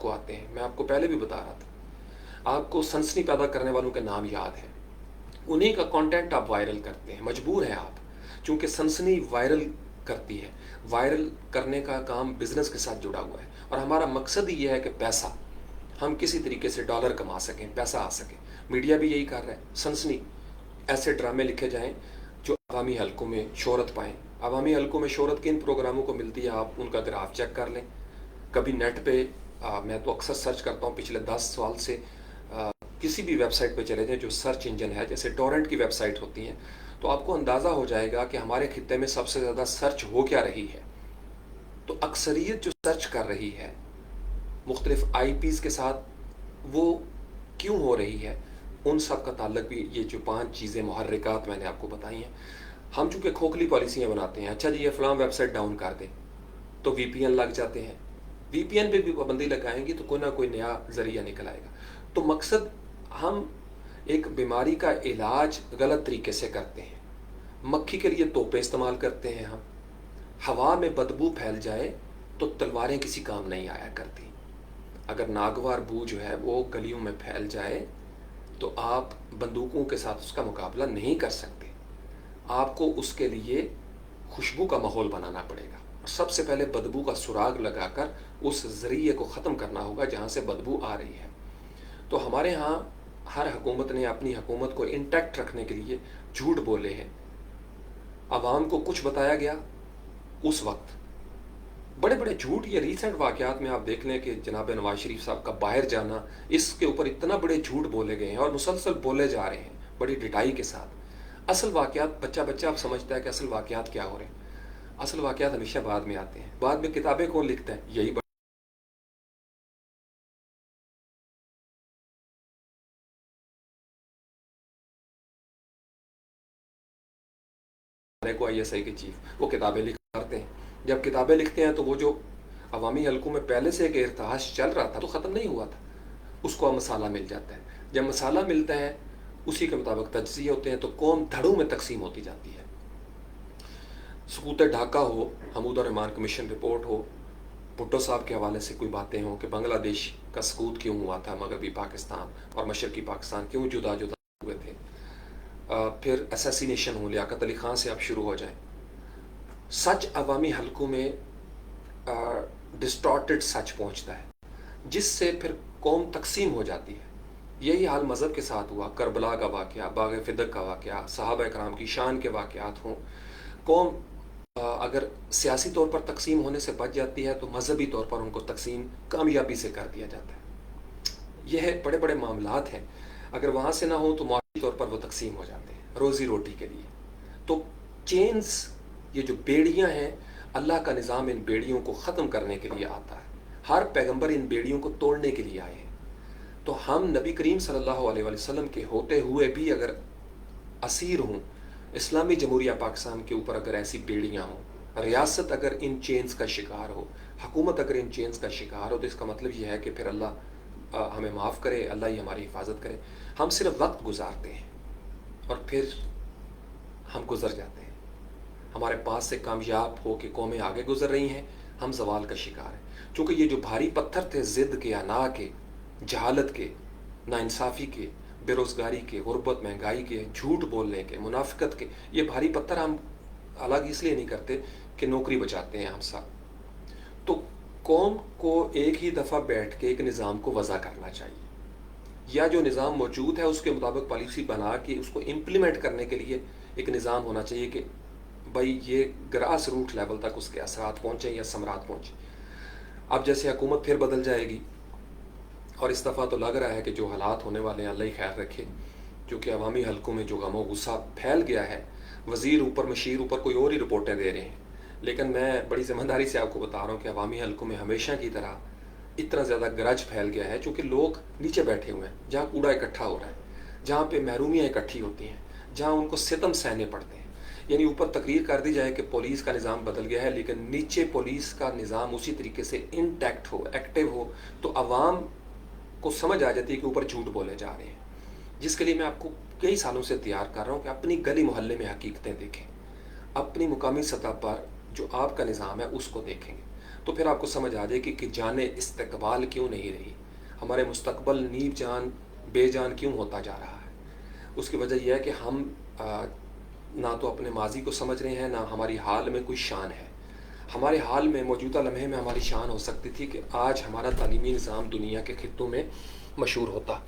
کو آتے ہیں. میں آپ کو پہلے بھی بتا رہا تھا, آپ کو سنسنی پیدا کرنے والوں کے نام یاد ہیں, انہیں کا کانٹینٹ آپ وائرل کرتے ہیں, مجبور ہیں آپ, چونکہ سنسنی وائرل کرتی ہے. وائرل کرنے کا کام بزنس کے ساتھ جڑا ہوا ہے, اور ہمارا مقصد ہی یہ ہے کہ پیسہ, ہم کسی طریقے سے ڈالر کما سکیں, پیسہ آ سکے. میڈیا بھی یہی کر رہا ہے. سنسنی, ایسے ڈرامے لکھے جائیں جو عوامی حلقوں میں شہرت پائیں. عوامی حلقوں میں شہرت کن پروگراموں کو ملتی ہے, آپ ان کا گراف چیک کر لیں. کبھی نیٹ پہ, میں تو اکثر سرچ کرتا ہوں پچھلے 10 سال سے, کسی بھی ویب سائٹ پہ چلے جائیں جو سرچ انجن ہے, جیسے ٹورنٹ کی ویب سائٹ ہوتی ہیں, تو آپ کو اندازہ ہو جائے گا کہ ہمارے خطے میں سب سے زیادہ سرچ ہو کیا رہی ہے. تو اکثریت جو سرچ کر رہی ہے مختلف آئی پیز کے ساتھ, وہ کیوں ہو رہی ہے, ان سب کا تعلق بھی یہ جو 5 چیزیں محرکات میں نے آپ کو بتائی ہیں. ہم چونکہ کھوکھلی پالیسیاں بناتے ہیں, اچھا جی یہ فلاں ویب سائٹ ڈاؤن کر دیں تو وی پی این لگ جاتے ہیں. وی پی این پہ بھی پابندی لگائیں گی تو کوئی نہ کوئی نیا ذریعہ نکل آئے گا. تو مقصد, ہم ایک بیماری کا علاج غلط طریقے سے کرتے ہیں. مکھی کے لیے توپیں استعمال کرتے ہیں ہم. ہوا میں بدبو پھیل جائے تو تلواریں کسی کام نہیں آیا کرتی. اگر ناگوار بو جو ہے وہ گلیوں میں پھیل جائے تو آپ بندوقوں کے ساتھ اس کا مقابلہ نہیں کر سکتے. آپ کو اس کے لیے خوشبو کا ماحول بنانا پڑے گا. سب سے پہلے بدبو کا سراغ لگا کر اس ذریعے کو ختم کرنا ہوگا جہاں سے بدبو آ رہی ہے. تو ہمارے ہاں ہر حکومت نے اپنی حکومت کو انٹیکٹ رکھنے کے لیے جھوٹ بولے ہیں. عوام کو کچھ بتایا گیا اس وقت, بڑے بڑے جھوٹ. یہ ریسنٹ واقعات میں آپ دیکھ لیں کہ جناب نواز شریف صاحب کا باہر جانا, اس کے اوپر اتنا بڑے جھوٹ بولے گئے ہیں اور مسلسل بولے جا رہے ہیں بڑی ڈٹائی کے ساتھ. اصل واقعات, بچہ اب سمجھتا ہے کہ اصل واقعات کیا ہو رہے ہیں. اصل واقعات ہمیشہ بعد میں آتے ہیں. بعد میں کتابیں کون لکھتا ہے, یہی کو آئی ایس آئی کے چیف, وہ کتابیں لکھتے ہیں. جب کتابیں لکھتے ہیں تو وہ جو عوامی حلقوں میں پہلے سے ایک ارتعاش چل رہا تھا تو ختم نہیں ہوا تھا, اس کو اب مسالہ مل جاتا ہے. جب مسالہ ملتا ہے اسی کے مطابق تجزیے ہوتے ہیں تو قوم دھڑوں میں تقسیم ہوتی جاتی ہے. سقوط ڈھاکہ ہو, حمود الرحمان کمیشن رپورٹ ہو, بھٹو صاحب کے حوالے سے کوئی باتیں ہوں کہ بنگلہ دیش کا سقوط کیوں ہوا تھا, مغربی پاکستان اور مشرقی پاکستان کیوں جدا جدا ہوئے تھے, پھر اسیسینیشن ہو, لیاقت علی خان سے آپ شروع ہو جائیں. سچ عوامی حلقوں میں ڈسٹارٹڈ سچ پہنچتا ہے جس سے پھر قوم تقسیم ہو جاتی ہے. یہی حال مذہب کے ساتھ ہوا. کربلا کا واقعہ, باغ فدق کا واقعہ, صحابہ کرام کی شان کے واقعات ہوں. قوم اگر سیاسی طور پر تقسیم ہونے سے بچ جاتی ہے تو مذہبی طور پر ان کو تقسیم کامیابی سے کر دیا جاتا ہے. یہ بڑے بڑے معاملات ہیں, اگر وہاں سے نہ ہو تو معاشی طور پر وہ تقسیم ہو جاتے ہیں روزی روٹی کے لیے. تو چینز, یہ جو بیڑیاں ہیں, اللہ کا نظام ان بیڑیوں کو ختم کرنے کے لیے آتا ہے. ہر پیغمبر ان بیڑیوں کو توڑنے کے لیے آئے ہیں. تو ہم نبی کریم صلی اللہ علیہ وسلم کے ہوتے ہوئے بھی اگر اسیر ہوں, اسلامی جمہوریہ پاکستان کے اوپر اگر ایسی بیڑیاں ہوں, ریاست اگر ان چینز کا شکار ہو, حکومت اگر ان چینز کا شکار ہو, تو اس کا مطلب یہ ہے کہ پھر اللہ ہمیں معاف کرے, اللہ ہی ہماری حفاظت کرے. ہم صرف وقت گزارتے ہیں اور پھر ہم گزر جاتے ہیں. ہمارے پاس سے کامیاب ہو کے قومیں آگے گزر رہی ہیں, ہم زوال کا شکار ہیں. چونکہ یہ جو بھاری پتھر تھے ضد کے, انا کے, جہالت کے, ناانصافی کے, بے روزگاری کے, غربت, مہنگائی کے, جھوٹ بولنے کے, منافقت کے, یہ بھاری پتھر ہم الگ اس لیے نہیں کرتے کہ نوکری بچاتے ہیں ہم سب. تو قوم کو ایک ہی دفعہ بیٹھ کے ایک نظام کو وضع کرنا چاہیے, یا جو نظام موجود ہے اس کے مطابق پالیسی بنا کے اس کو امپلیمنٹ کرنے کے لیے ایک نظام ہونا چاہیے کہ بھائی یہ گراس روٹ لیول تک اس کے اثرات پہنچیں یا ثمرات پہنچیں. اب جیسے حکومت پھر بدل جائے گی, اور اس دفعہ تو لگ رہا ہے کہ جو حالات ہونے والے ہیں اللہ ہی خیر رکھے, کیونکہ عوامی حلقوں میں جو غم و غصہ پھیل گیا ہے, وزیر اوپر, مشیر اوپر کوئی اور ہی رپورٹیں دے رہے ہیں. لیکن میں بڑی ذمہ داری سے آپ کو بتا رہا ہوں کہ عوامی حلقوں میں ہمیشہ کی طرح اتنا زیادہ گرج پھیل گیا ہے چونکہ لوگ نیچے بیٹھے ہوئے ہیں, جہاں کوڑا اکٹھا ہو رہا ہے, جہاں پہ محرومیاں اکٹھی ہوتی ہیں, جہاں ان کو ستم سہنے پڑتے ہیں. یعنی اوپر تقریر کر دی جائے کہ پولیس کا نظام بدل گیا ہے, لیکن نیچے پولیس کا نظام اسی طریقے سے انٹیکٹ ہو, ایکٹیو ہو, تو عوام کو سمجھ آ جاتی ہے کہ اوپر جھوٹ بولے جا رہے ہیں. جس کے لیے میں آپ کو کئی سالوں سے تیار کر رہا ہوں کہ اپنی گلی محلے میں حقیقتیں دیکھیں, اپنی مقامی سطح پر جو آپ کا نظام ہے اس کو دیکھیں گے. تو تو پھر آپ کو سمجھ آ جائے کہ جان استقبال کیوں نہیں رہی، ہمارے مستقبل نیب جان بے جان کیوں ہوتا جا رہا ہے۔ اس کی وجہ یہ ہے کہ ہم نہ تو اپنے ماضی کو سمجھ رہے ہیں، نہ ہماری حال میں کوئی شان ہے۔ ہمارے حال میں موجودہ لمحے میں ہماری شان ہو سکتی تھی کہ آج ہمارا تعلیمی نظام دنیا کے خطوں میں مشہور ہوتا،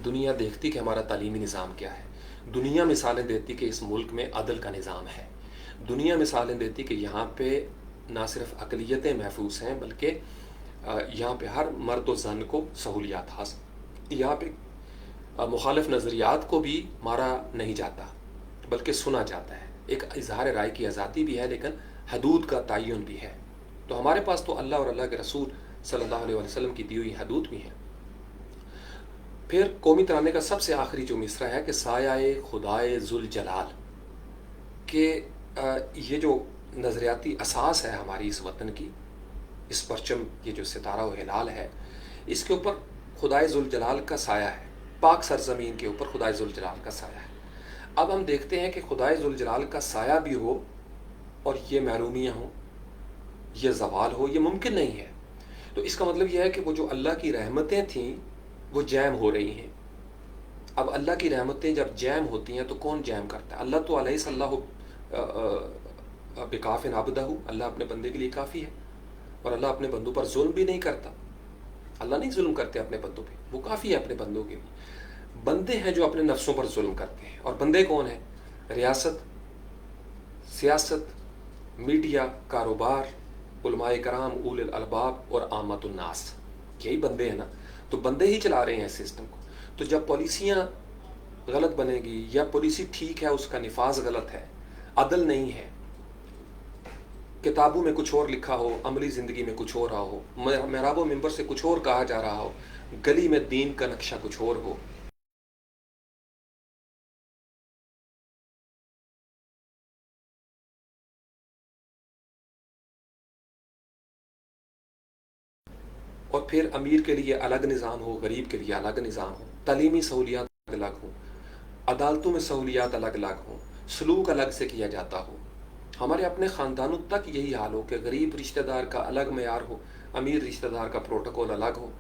دنیا دیکھتی کہ ہمارا تعلیمی نظام کیا ہے، دنیا مثالیں دیتی کہ اس ملک میں عدل کا نظام ہے، دنیا مثالیں دیتی کہ یہاں پہ نہ صرف اقلیتیں محفوظ ہیں بلکہ یہاں پہ ہر مرد و زن کو سہولیات حاصل، یہاں پہ مخالف نظریات کو بھی مارا نہیں جاتا بلکہ سنا جاتا ہے، ایک اظہار رائے کی آزادی بھی ہے لیکن حدود کا تعین بھی ہے۔ تو ہمارے پاس تو اللہ اور اللہ کے رسول صلی اللہ علیہ وسلم کی دی ہوئی حدود بھی ہیں۔ پھر قومی ترانے کا سب سے آخری جو مصرع ہے کہ سایہ خدائے ذوالجلال، کہ یہ جو نظریاتی اساس ہے ہماری اس وطن کی، اس پرچم یہ جو ستارہ و ہلال ہے، اس کے اوپر خدائے ذوالجلال کا سایہ ہے، پاک سرزمین کے اوپر خدائے ذوالجلال کا سایہ ہے۔ اب ہم دیکھتے ہیں کہ خدائے ذوالجلال کا سایہ بھی ہو اور یہ محرومیاں ہوں، یہ زوال ہو، یہ ممکن نہیں ہے۔ تو اس کا مطلب یہ ہے کہ وہ جو اللہ کی رحمتیں تھیں وہ جیم ہو رہی ہیں۔ اب اللہ کی رحمتیں جب جیم ہوتی ہیں تو کون جیم کرتا ہے؟ اللہ تو علیہ اللہ بکاف عبدہ، اللہ اپنے بندے کے لیے کافی ہے، اور اللہ اپنے بندوں پر ظلم بھی نہیں کرتا۔ اللہ نہیں ظلم کرتے اپنے بندوں پہ، وہ کافی ہے اپنے بندوں کے لیے۔ بندے ہیں جو اپنے نفسوں پر ظلم کرتے ہیں، اور بندے کون ہیں؟ ریاست، سیاست، میڈیا، کاروبار، علماء کرام، اول الالباب اور عامت الناس، یہی بندے ہیں نا۔ تو بندے ہی چلا رہے ہیں سسٹم کو۔ تو جب پالیسیاں غلط بنے گی یا پالیسی ٹھیک ہے اس کا نفاذ غلط ہے، عدل نہیں ہے، کتابوں میں کچھ اور لکھا ہو، عملی زندگی میں کچھ اور رہا ہو، محراب و منبر سے کچھ اور کہا جا رہا ہو، گلی میں دین کا نقشہ کچھ اور ہو، اور پھر امیر کے لیے الگ نظام ہو، غریب کے لیے الگ نظام ہو، تعلیمی سہولیات الگ الگ ہوں، عدالتوں میں سہولیات الگ الگ ہوں، سلوک الگ سے کیا جاتا ہو، ہمارے اپنے خاندانوں تک یہی حال ہو کہ غریب رشتہ دار کا الگ معیار ہو، امیر رشتہ دار کا پروٹوکول الگ ہو،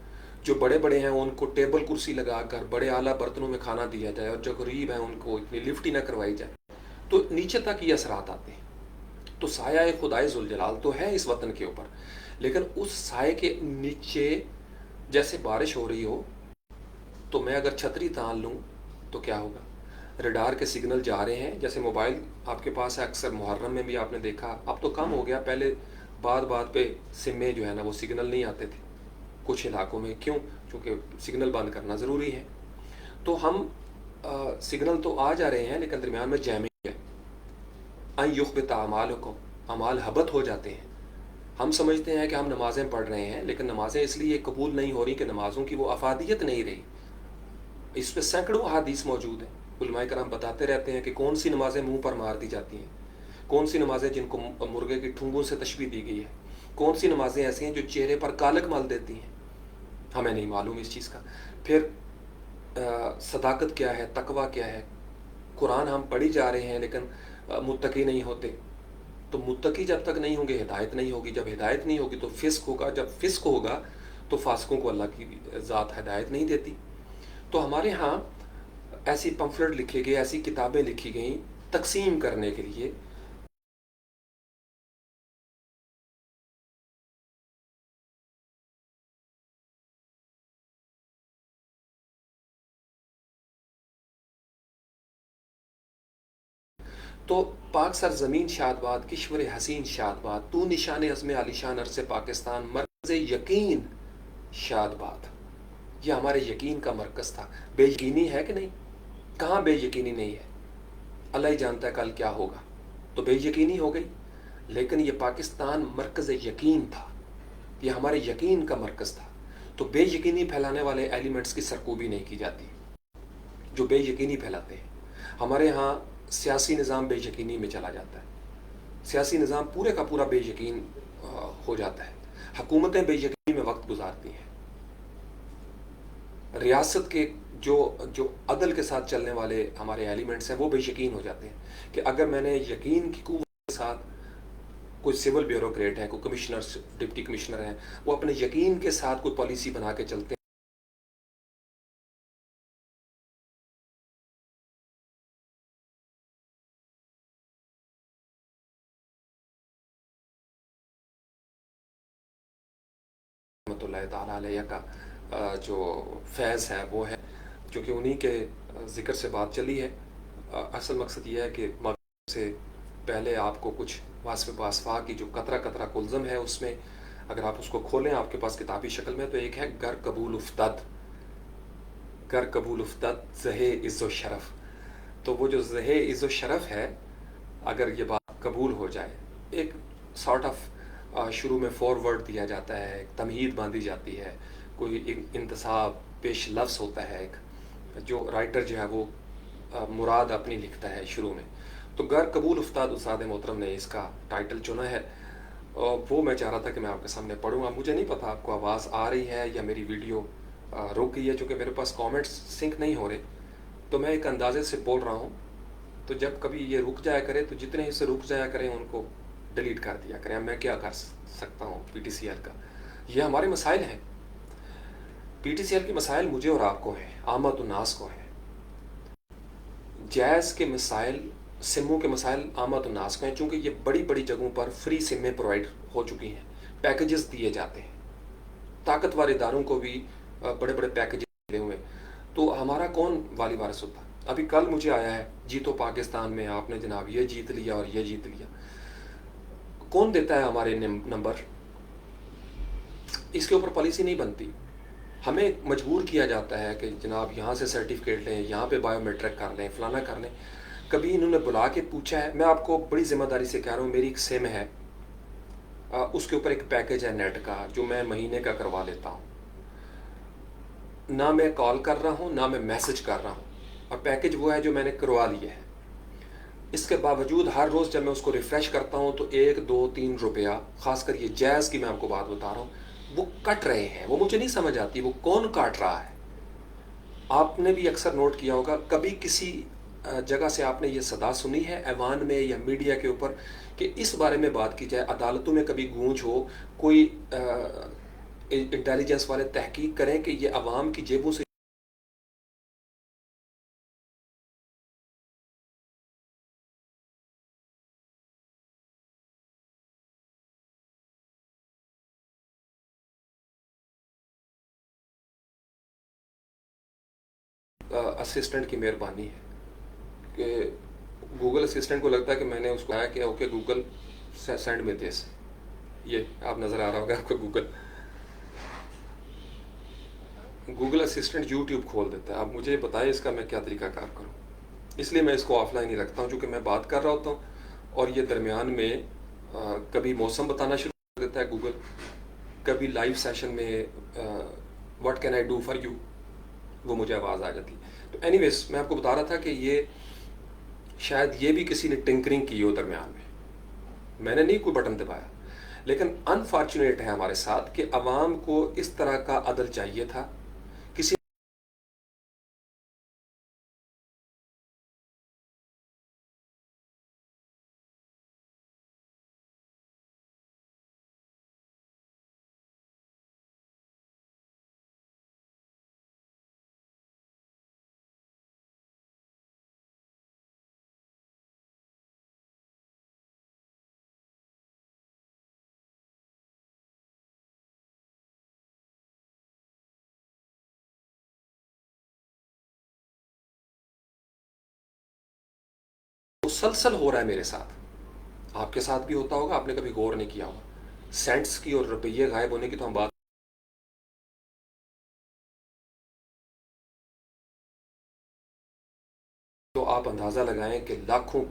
جو بڑے بڑے ہیں ان کو ٹیبل کرسی لگا کر بڑے اعلیٰ برتنوں میں کھانا دیا جائے، اور جو غریب ہیں ان کو اتنی لفٹ ہی نہ کروائی جائے، تو نیچے تک یہ اثرات آتے ہیں۔ تو سایہ خدائے ذوالجلال تو ہے اس وطن کے اوپر، لیکن اس سائے کے نیچے جیسے بارش ہو رہی ہو تو میں اگر چھتری تان لوں تو کیا ہوگا؟ ریڈار کے سگنل جا رہے ہیں، جیسے موبائل آپ کے پاس ہے، اکثر محرم میں بھی آپ نے دیکھا، اب تو کم ہو گیا، پہلے بات پہ سم میں جو ہے نا وہ سگنل نہیں آتے تھے کچھ علاقوں میں، کیوں؟ چونکہ سگنل بند کرنا ضروری ہے۔ تو ہم سگنل تو آ جا رہے ہیں لیکن درمیان میں جیمنگ ہے، ان یخبط اعمالکم، اعمال حبط ہو جاتے ہیں۔ ہم سمجھتے ہیں کہ ہم نمازیں پڑھ رہے ہیں لیکن نمازیں اس لیے قبول نہیں ہو رہی کہ نمازوں کی وہ افادیت نہیں رہی۔ اس پہ سینکڑوں احادیث موجود ہیں، علماء کرام بتاتے رہتے ہیں کہ کون سی نمازیں منہ پر مار دی جاتی ہیں، کون سی نمازیں جن کو مرغے کی ٹھونگوں سے تشبیہ دی گئی ہے، کون سی نمازیں ایسی ہیں جو چہرے پر کالک مل دیتی ہیں، ہمیں نہیں معلوم اس چیز کا۔ پھر صداقت کیا ہے، تقویٰ کیا ہے؟ قرآن ہم پڑھی جا رہے ہیں لیکن متقی نہیں ہوتے، تو متقی جب تک نہیں ہوں گے ہدایت نہیں ہوگی، جب ہدایت نہیں ہوگی تو فسق ہوگا، جب فسق ہوگا تو فاسقوں کو اللہ کی ذات ہدایت نہیں دیتی۔ تو ہمارے ہاں ایسی پمفلٹ لکھے گئے، ایسی کتابیں لکھی گئیں تقسیم کرنے کے لیے، تو پاک سرزمین شاد باد، کشور حسین شاد باد، تو نشان عزم علی شان عرص پاکستان، مرکز یقین شاد باد، یہ ہمارے یقین کا مرکز تھا۔ بے یقینی ہے کہ نہیں؟ کہاں بے یقینی نہیں ہے؟ اللہ ہی جانتا ہے کل کیا ہوگا، تو بے یقینی ہو گئی، لیکن یہ پاکستان مرکز یقین تھا، یہ ہمارے یقین کا مرکز تھا۔ تو بے یقینی پھیلانے والے ایلیمنٹس کی سرکوبی نہیں کی جاتی جو بے یقینی پھیلاتے ہیں۔ ہمارے ہاں سیاسی نظام بے یقینی میں چلا جاتا ہے، سیاسی نظام پورے کا پورا بے یقین ہو جاتا ہے، حکومتیں بے یقینی میں وقت گزارتی ہیں، ریاست کے جو عدل کے ساتھ چلنے والے ہمارے ایلیمنٹس ہیں وہ بے یقین ہو جاتے ہیں کہ اگر میں نے یقین کی قوت کے ساتھ کوئی سول بیوروکریٹ ہے، کوئی کمشنر ڈپٹی کمشنر ہیں، وہ اپنے یقین کے ساتھ کوئی پالیسی بنا کے چلتے ہیں. رحمۃ اللہ تعالیٰ علیہ کا جو فیض ہے وہ ہے، چونکہ انہی کے ذکر سے بات چلی ہے. اصل مقصد یہ ہے کہ سے پہلے آپ کو کچھ واسف باسفا کی جو قطرہ قطرہ کلزم ہے، اس میں اگر آپ اس کو کھولیں آپ کے پاس کتابی شکل میں، تو ایک ہے گر قبول افتد، گر قبول افتد زہ عز و شرف. تو وہ جو زہ عز و شرف ہے، اگر یہ بات قبول ہو جائے، ایک سارٹ آف شروع میں فارورڈ دیا جاتا ہے، ایک تمہید باندھی جاتی ہے، کوئی انتصاب پیش لفظ ہوتا ہے، ایک جو رائٹر جو ہے وہ مراد اپنی لکھتا ہے شروع میں. تو گر قبول افتاد استاد محترم نے اس کا ٹائٹل چنا ہے، اور وہ میں چاہ رہا تھا کہ میں آپ کے سامنے پڑھوں گا. مجھے نہیں پتا آپ کو آواز آ رہی ہے یا میری ویڈیو رک گئی ہے، چونکہ میرے پاس کامنٹس سنک نہیں ہو رہے، تو میں ایک اندازے سے بول رہا ہوں. تو جب کبھی یہ رک جایا کرے تو جتنے اسے رک جایا کریں ان کو ڈیلیٹ کر دیا کریں. میں کیا کر سکتا ہوں پی ٹی سی ایل کا، یہ ہمارے مسائل ہیں. پی ٹی سی ایل کے مسائل مجھے اور آپ کو ہیں، عامت الناس کو ہیں. جیز کے مسائل، سموں کے مسائل عامت الناس کو ہیں، چونکہ یہ بڑی بڑی جگہوں پر فری سمیں پرووائڈ ہو چکی ہیں، پیکیجز دیے جاتے ہیں. طاقتور اداروں کو بھی بڑے بڑے پیکیجز ملے ہوئے. تو ہمارا کون والی وارث ہوتا؟ ابھی کل مجھے آیا ہے جیتو پاکستان میں آپ نے جناب یہ جیت لیا اور یہ جیت لیا. کون دیتا ہے ہمارے نمبر؟ اس کے اوپر پالیسی نہیں بنتی. ہمیں مجبور کیا جاتا ہے کہ جناب یہاں سے سرٹیفکیٹ لیں، یہاں پہ بایو میٹرک کر لیں، فلانا کر لیں. کبھی انہوں نے بلا کے پوچھا ہے؟ میں آپ کو بڑی ذمہ داری سے کہہ رہا ہوں، میری ایک سم ہے، اس کے اوپر ایک پیکیج ہے نیٹ کا جو میں مہینے کا کروا لیتا ہوں. نہ میں کال کر رہا ہوں، نہ میں میسج کر رہا ہوں، اور پیکیج وہ ہے جو میں نے کروا لیا ہے. اس کے باوجود ہر روز جب میں اس کو ریفریش کرتا ہوں تو 1 2 3 روپیہ، خاص کر یہ جیز کی میں آپ کو بات بتا رہا ہوں، وہ کٹ رہے ہیں. وہ مجھے نہیں سمجھ آتی وہ کون کاٹ رہا ہے. آپ نے بھی اکثر نوٹ کیا ہوگا، کبھی کسی جگہ سے آپ نے یہ صدا سنی ہے ایوان میں یا میڈیا کے اوپر کہ اس بارے میں بات کی جائے، عدالتوں میں کبھی گونج ہو، کوئی انٹیلیجنس والے تحقیق کریں کہ یہ عوام کی جیبوں سے اسسٹنٹ کی مہربانی ہے کہ گوگل اسسٹنٹ کو لگتا ہے کہ میں نے اس کو کہا کہ اوکے گوگل سینڈ می دس. یہ آپ نظر آ رہا ہوگا آپ کو، گوگل اسسٹنٹ یوٹیوب کھول دیتا ہے. اب مجھے بتائے اس کا میں کیا طریقہ کار کروں. اس لیے میں اس کو آف لائن ہی رکھتا ہوں، چونکہ میں بات کر رہا ہوتا ہوں اور یہ درمیان میں کبھی موسم بتانا شروع کر دیتا ہے گوگل، کبھی لائیو سیشن میں what can I do for you, وہ مجھے آواز آ جاتی. تو اینی ویز میں آپ کو بتا رہا تھا کہ یہ شاید یہ بھی کسی نے ٹنکرنگ کی ہو درمیان میں نے نہیں کوئی بٹن دبایا. لیکن انفارچونیٹ ہے ہمارے ساتھ کہ عوام کو اس طرح کا عدل چاہیے تھا. کسی مسلسل ہو رہا ہے میرے ساتھ، آپ کے ساتھ بھی ہوتا ہوگا، آپ نے کبھی غور نہیں کیا ہوگا. سینٹس کی اور روپیے غائب ہونے کی تو ہم بات، تو آپ اندازہ لگائیں کہ لاکھوں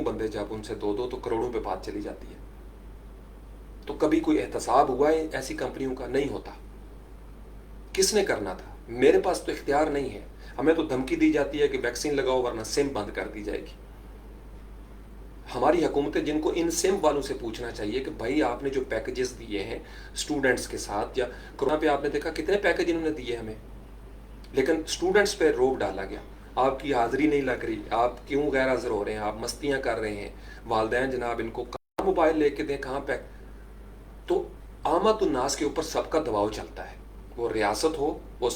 بندے جب ان سے دو تو کروڑوں پہ بات چلی جاتی ہے. تو کبھی کوئی احتساب ہوا ہے ایسی کمپنیوں کا؟ نہیں ہوتا. کس نے کرنا تھا؟ میرے پاس تو اختیار نہیں ہے. ہمیں تو دھمکی دی جاتی ہے کہ ویکسین لگاؤ ورنہ سم بند کر دی جائے گی. ہماری حکومتیں جن کو ان سم والوں سے پوچھنا چاہیے کہ بھائی آپ نے جو پیکیجز دیے ہیں اسٹوڈنٹس کے ساتھ، یا کورونا پہ آپ نے دیکھا کتنے پیکیج انہوں نے دیے ہمیں، لیکن اسٹوڈنٹس پہ روب ڈالا گیا. آپ کی حاضری نہیں لگ رہی، آپ کیوں غیر حاضر ہو رہے ہیں، آپ مستیاں کر رہے ہیں. والدین جناب ان کو موبائل لے کے دیں کہاں پہ، تو عامت الناس کے اوپر سب کا دباؤ چلتا ہے، وہ ریاست ہو، وہ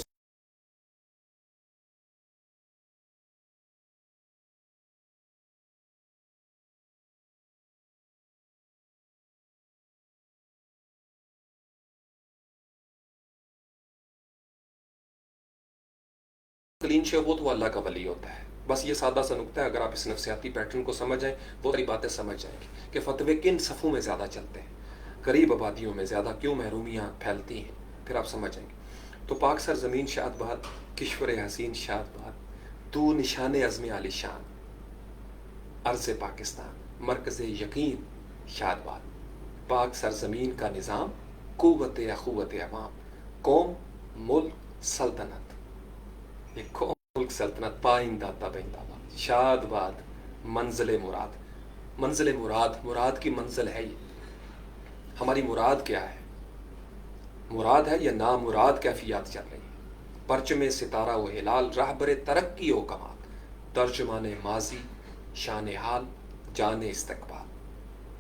کلین شیو ہو تو وہ اللہ کا ولی ہوتا ہے۔ بس یہ سادہ سا نکتہ ہے، اگر آپ اس نفسیاتی پیٹرن کو سمجھ جائیں بہت ساری باتیں سمجھ جائیں گے کہ فتوے کن صفوں میں زیادہ چلتے ہیں، قریب آبادیوں میں زیادہ کیوں محرومیاں پھیلتی ہیں، پھر آپ سمجھ جائیں گے۔ تو پاک سرزمین شاد باد، کشور حسین شاد باد، تو نشان عزم عالی شان، عرض پاکستان مرکز یقین شاد باد، پاک سرزمین کا نظام قوت اخوت عوام، قوم ملک سلطنت، یہ قوم ملک سلطنت پائندہ تبندہ باد، شاد باد، منزل مراد، منزل مراد، مراد کی منزل ہے یہ، ہماری مراد کیا ہے، مراد ہے یا نامراد کیفیات چل رہی ہیں، پرچم ستارہ و ہلال، راہبر ترقی و کمال، ترجمان ماضی، شان حال، جان استقبال،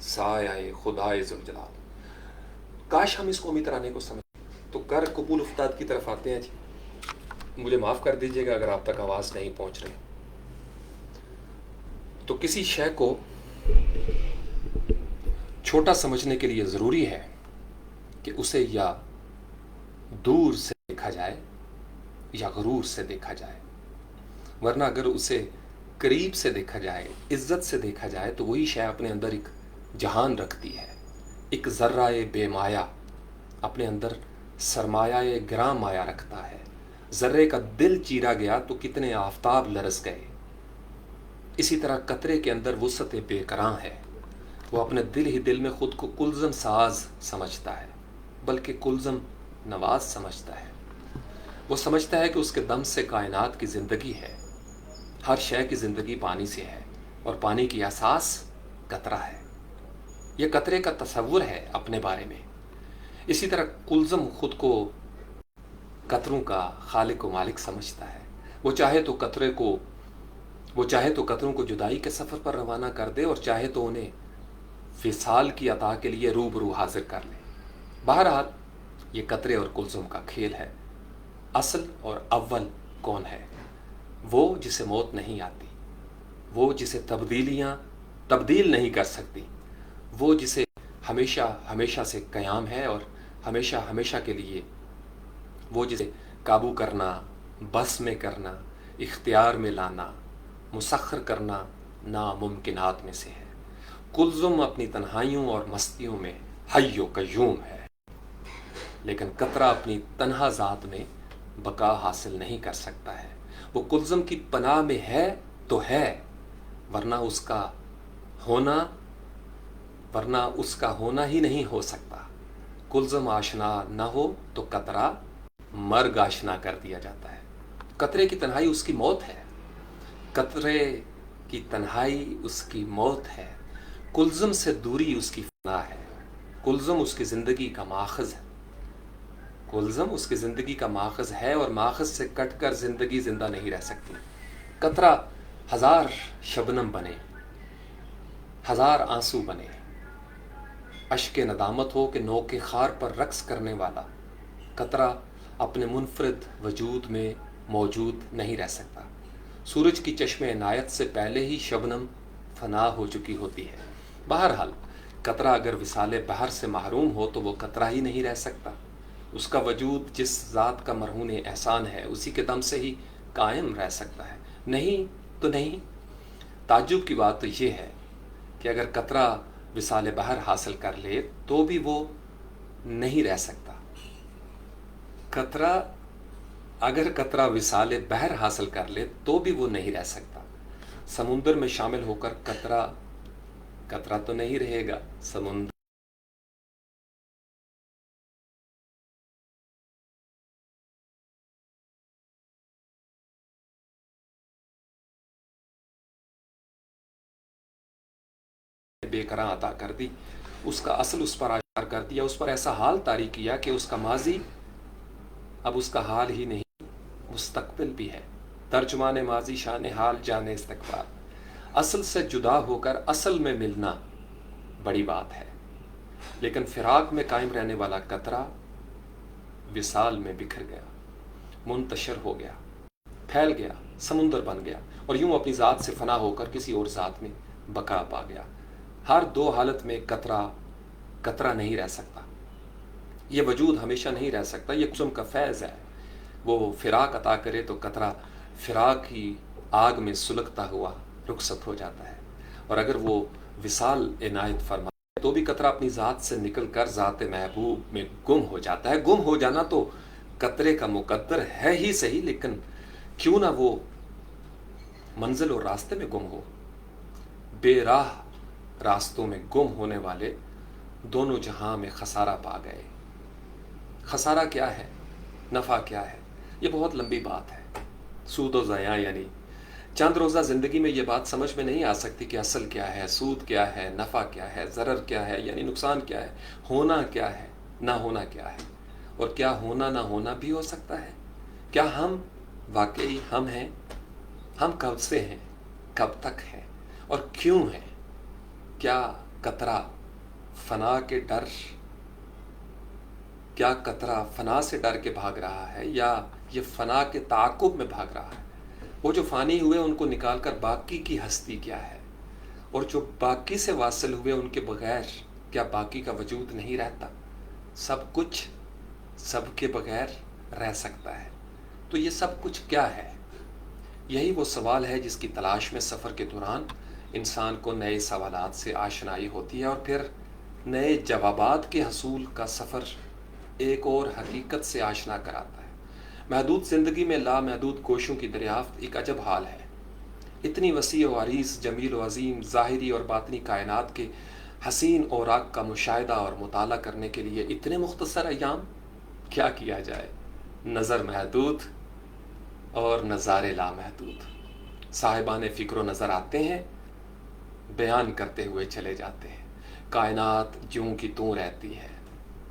سایہ خدائے ذوالجلال۔ کاش ہم اس قومی ترانے کو سمجھ تو کر قبول افتاد کی طرف آتے ہیں جی۔ مجھے معاف کر دیجیے گا اگر آپ تک آواز نہیں پہنچ رہی۔ تو کسی شے کو چھوٹا سمجھنے کے لیے ضروری ہے کہ اسے یا دور سے دیکھا جائے یا غرور سے دیکھا جائے، ورنہ اگر اسے قریب سے دیکھا جائے، عزت سے دیکھا جائے، تو وہی شے اپنے اندر ایک جہان رکھتی ہے، ایک ذرہ بے مایا اپنے اندر سرمایہ گراں مایا رکھتا ہے۔ ذرے کا دل چیرا گیا تو کتنے آفتاب لرز گئے، اسی طرح قطرے کے اندر وسعت بے کراں ہے، وہ اپنے دل ہی دل میں خود کو کلزم ساز سمجھتا ہے، بلکہ کلزم نواز سمجھتا ہے۔ وہ سمجھتا ہے کہ اس کے دم سے کائنات کی زندگی ہے، ہر شے کی زندگی پانی سے ہے، اور پانی کی اساس قطرہ ہے، یہ قطرے کا تصور ہے اپنے بارے میں۔ اسی طرح کلزم خود کو قطروں کا خالق و مالک سمجھتا ہے، وہ چاہے تو قطروں کو جدائی کے سفر پر روانہ کر دے، اور چاہے تو انہیں وصال کی عطا کے لیے روبرو حاضر کر لے۔ بہرحال یہ قطرے اور کلزم کا کھیل ہے۔ اصل اور اول کون ہے؟ وہ جسے موت نہیں آتی، وہ جسے تبدیلیاں تبدیل نہیں کر سکتی، وہ جسے ہمیشہ ہمیشہ سے قیام ہے اور ہمیشہ ہمیشہ کے لیے، وہ جسے قابو کرنا، بس میں کرنا، اختیار میں لانا، مسخر کرنا ناممکنات میں سے ہے۔ کلزم اپنی تنہائیوں اور مستیوں میں حی و قیوم ہے، لیکن قطرہ اپنی تنہا ذات میں بقا حاصل نہیں کر سکتا ہے۔ وہ کلزم کی پناہ میں ہے تو ہے، ورنہ اس کا ہونا ہی نہیں ہو سکتا۔ کلزم آشنا نہ ہو تو قطرہ مرگ آشنا کر دیا جاتا ہے۔ قطرے کی تنہائی اس کی موت ہے، قطرے کی تنہائی اس کی موت ہے، کلزم سے دوری اس کی فنا ہے۔ کلزم اس کی زندگی کا ماخذ ہے، کلزم اس کی زندگی کا ماخذ ہے، اور ماخذ سے کٹ کر زندگی زندہ نہیں رہ سکتی۔ قطرہ ہزار شبنم بنے، ہزار آنسو بنے، اشک ندامت ہو کہ نوک خار پر رقص کرنے والا قطرہ اپنے منفرد وجود میں موجود نہیں رہ سکتا۔ سورج کی چشم عنایت سے پہلے ہی شبنم فنا ہو چکی ہوتی ہے۔ بہرحال قطرہ اگر وصال بحر سے محروم ہو تو وہ قطرہ ہی نہیں رہ سکتا، اس کا وجود جس ذات کا مرہون احسان ہے اسی کے دم سے ہی قائم رہ سکتا ہے، نہیں تو نہیں۔ تعجب کی بات تو یہ ہے کہ اگر قطرہ وصال بحر حاصل کر لے تو بھی وہ نہیں رہ سکتا۔ اگر قطرہ وصال بحر حاصل کر لے تو بھی وہ نہیں رہ سکتا۔ سمندر میں شامل ہو کر قطرہ تو نہیں رہے گا، سمندر بے قرار عطا کر دی، اس کا اصل اس پر آشکار کر دیا، اس پر ایسا حال طاری کیا کہ اس کا ماضی اب اس کا حال ہی نہیں، مستقبل بھی ہے۔ ترجمان ماضی شان حال جان استقبال، اصل سے جدا ہو کر اصل میں ملنا بڑی بات ہے، لیکن فراق میں قائم رہنے والا قطرہ وصال میں بکھر گیا، منتشر ہو گیا، پھیل گیا، سمندر بن گیا، اور یوں اپنی ذات سے فنا ہو کر کسی اور ذات میں بقا پا گیا۔ ہر دو حالت میں قطرہ نہیں رہ سکتا، یہ وجود ہمیشہ نہیں رہ سکتا، یہ قسم کا فیض ہے۔ وہ فراق عطا کرے تو قطرہ فراق کی آگ میں سلگتا ہوا رخصت ہو جاتا ہے، اور اگر وہ وصال عنایت فرمائے تو بھی قطرہ اپنی ذات سے نکل کر ذات محبوب میں گم ہو جاتا ہے۔ گم ہو جانا تو قطرے کا مقدر ہے ہی صحیح، لیکن کیوں نہ وہ منزل اور راستے میں گم ہو۔ بے راہ راستوں میں گم ہونے والے دونوں جہاں میں خسارہ پا گئے۔ خسارہ کیا ہے، نفع کیا ہے، یہ بہت لمبی بات ہے۔ سود و ضیاع یعنی چند روزہ زندگی میں یہ بات سمجھ میں نہیں آ سکتی کہ اصل کیا ہے، سود کیا ہے، نفع کیا ہے، ضرر کیا ہے یعنی نقصان کیا ہے، ہونا کیا ہے، نہ ہونا کیا ہے، اور کیا ہونا نہ ہونا بھی ہو سکتا ہے۔ کیا ہم واقعی ہم ہیں؟ ہم کب سے ہیں، کب تک ہیں، اور کیوں ہیں؟ کیا قطرہ فنا کے ڈر کیا قطرہ فنا سے ڈر کے بھاگ رہا ہے، یا یہ فنا کے تعاقب میں بھاگ رہا ہے؟ وہ جو فانی ہوئے ان کو نکال کر باقی کی ہستی کیا ہے، اور جو باقی سے واصل ہوئے ان کے بغیر کیا باقی کا وجود نہیں رہتا؟ سب کچھ سب کے بغیر رہ سکتا ہے، تو یہ سب کچھ کیا ہے؟ یہی وہ سوال ہے جس کی تلاش میں سفر کے دوران انسان کو نئے سوالات سے آشنائی ہوتی ہے، اور پھر نئے جوابات کے حصول کا سفر ایک اور حقیقت سے آشنا کراتا ہے۔ محدود زندگی میں لامحدود گوشوں کی دریافت ایک عجب حال ہے۔ اتنی وسیع و عریض، جمیل و عظیم، ظاہری اور باطنی کائنات کے حسین اوراق کا مشاہدہ اور مطالعہ کرنے کے لیے اتنے مختصر ایام، کیا کیا جائے؟ نظر محدود اور نظارے لامحدود۔ صاحبان فکر و نظر آتے ہیں، بیان کرتے ہوئے چلے جاتے ہیں۔ کائنات جوں کی توں رہتی ہے،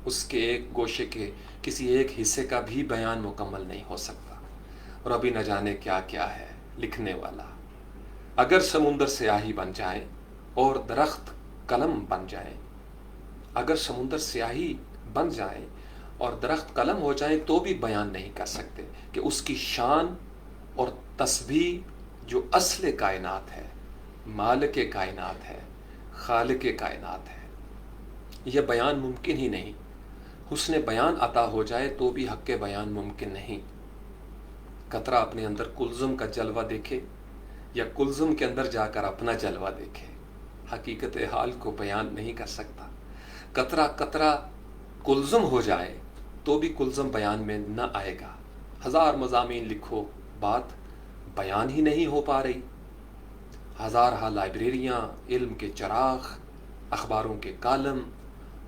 اس کے ایک گوشے کے کسی ایک حصے کا بھی بیان مکمل نہیں ہو سکتا، اور ابھی نہ جانے کیا کیا ہے لکھنے والا۔ اگر سمندر سیاہی بن جائے اور درخت قلم بن جائے، اگر سمندر سیاہی بن جائے اور درخت قلم ہو جائیں تو بھی بیان نہیں کر سکتے کہ اس کی شان اور تسبیح جو اصل کائنات ہے، مالک کائنات ہے، خالق کائنات ہے، یہ بیان ممکن ہی نہیں۔ حسن بیان عطا ہو جائے تو بھی حق بیان ممکن نہیں۔ قطرہ اپنے اندر کلزم کا جلوہ دیکھے یا کلزم کے اندر جا کر اپنا جلوہ دیکھے، حقیقت حال کو بیان نہیں کر سکتا۔ قطرہ کلزم ہو جائے تو بھی کلزم بیان میں نہ آئے گا۔ ہزار مضامین لکھو، بات بیان ہی نہیں ہو پا رہی۔ ہزارہا لائبریریاں، علم کے چراغ، اخباروں کے کالم،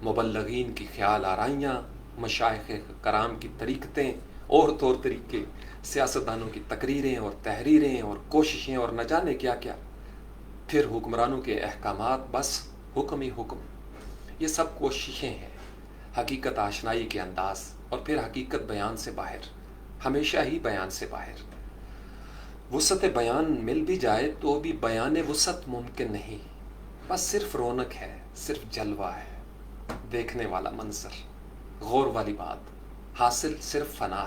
مبلغین کی خیال آرائیاں، مشائخ کرام کی طریقتیں اور طور طریقے، سیاستدانوں کی تقریریں اور تحریریں اور کوششیں اور نہ جانے کیا کیا، پھر حکمرانوں کے احکامات، بس حکم ہی حکم۔ یہ سب کوششیں ہیں حقیقت آشنائی کے انداز، اور پھر حقیقت بیان سے باہر، ہمیشہ ہی بیان سے باہر۔ وسعت بیان مل بھی جائے تو بھی بیان وسعت ممکن نہیں، بس صرف رونق ہے، صرف جلوہ ہے، دیکھنے والا منظر، غور والی بات، حاصل صرف فنا ہے۔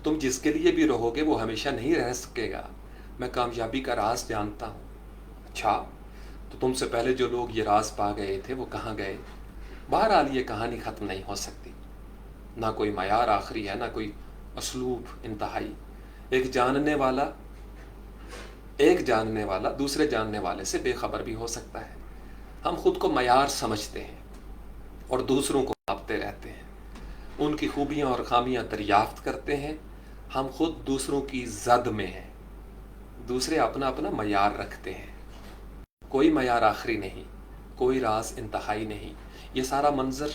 تم جس کے لیے بھی رہو گے وہ ہمیشہ نہیں رہ سکے گا۔ میں کامیابی کا راز جانتا ہوں۔ اچھا، تو تم سے پہلے جو لوگ یہ راز پا گئے تھے وہ کہاں گئے؟ بہرحال یہ کہانی ختم نہیں ہو سکتی، نہ کوئی معیار آخری ہے، نہ کوئی اسلوب انتہائی۔ ایک جاننے والا دوسرے جاننے والے سے بے خبر بھی ہو سکتا ہے۔ ہم خود کو معیار سمجھتے ہیں اور دوسروں کو ناپتے رہتے ہیں، ان کی خوبیاں اور خامیاں دریافت کرتے ہیں۔ ہم خود دوسروں کی زد میں ہیں، دوسرے اپنا اپنا معیار رکھتے ہیں۔ کوئی معیار آخری نہیں، کوئی راز انتہائی نہیں۔ یہ سارا منظر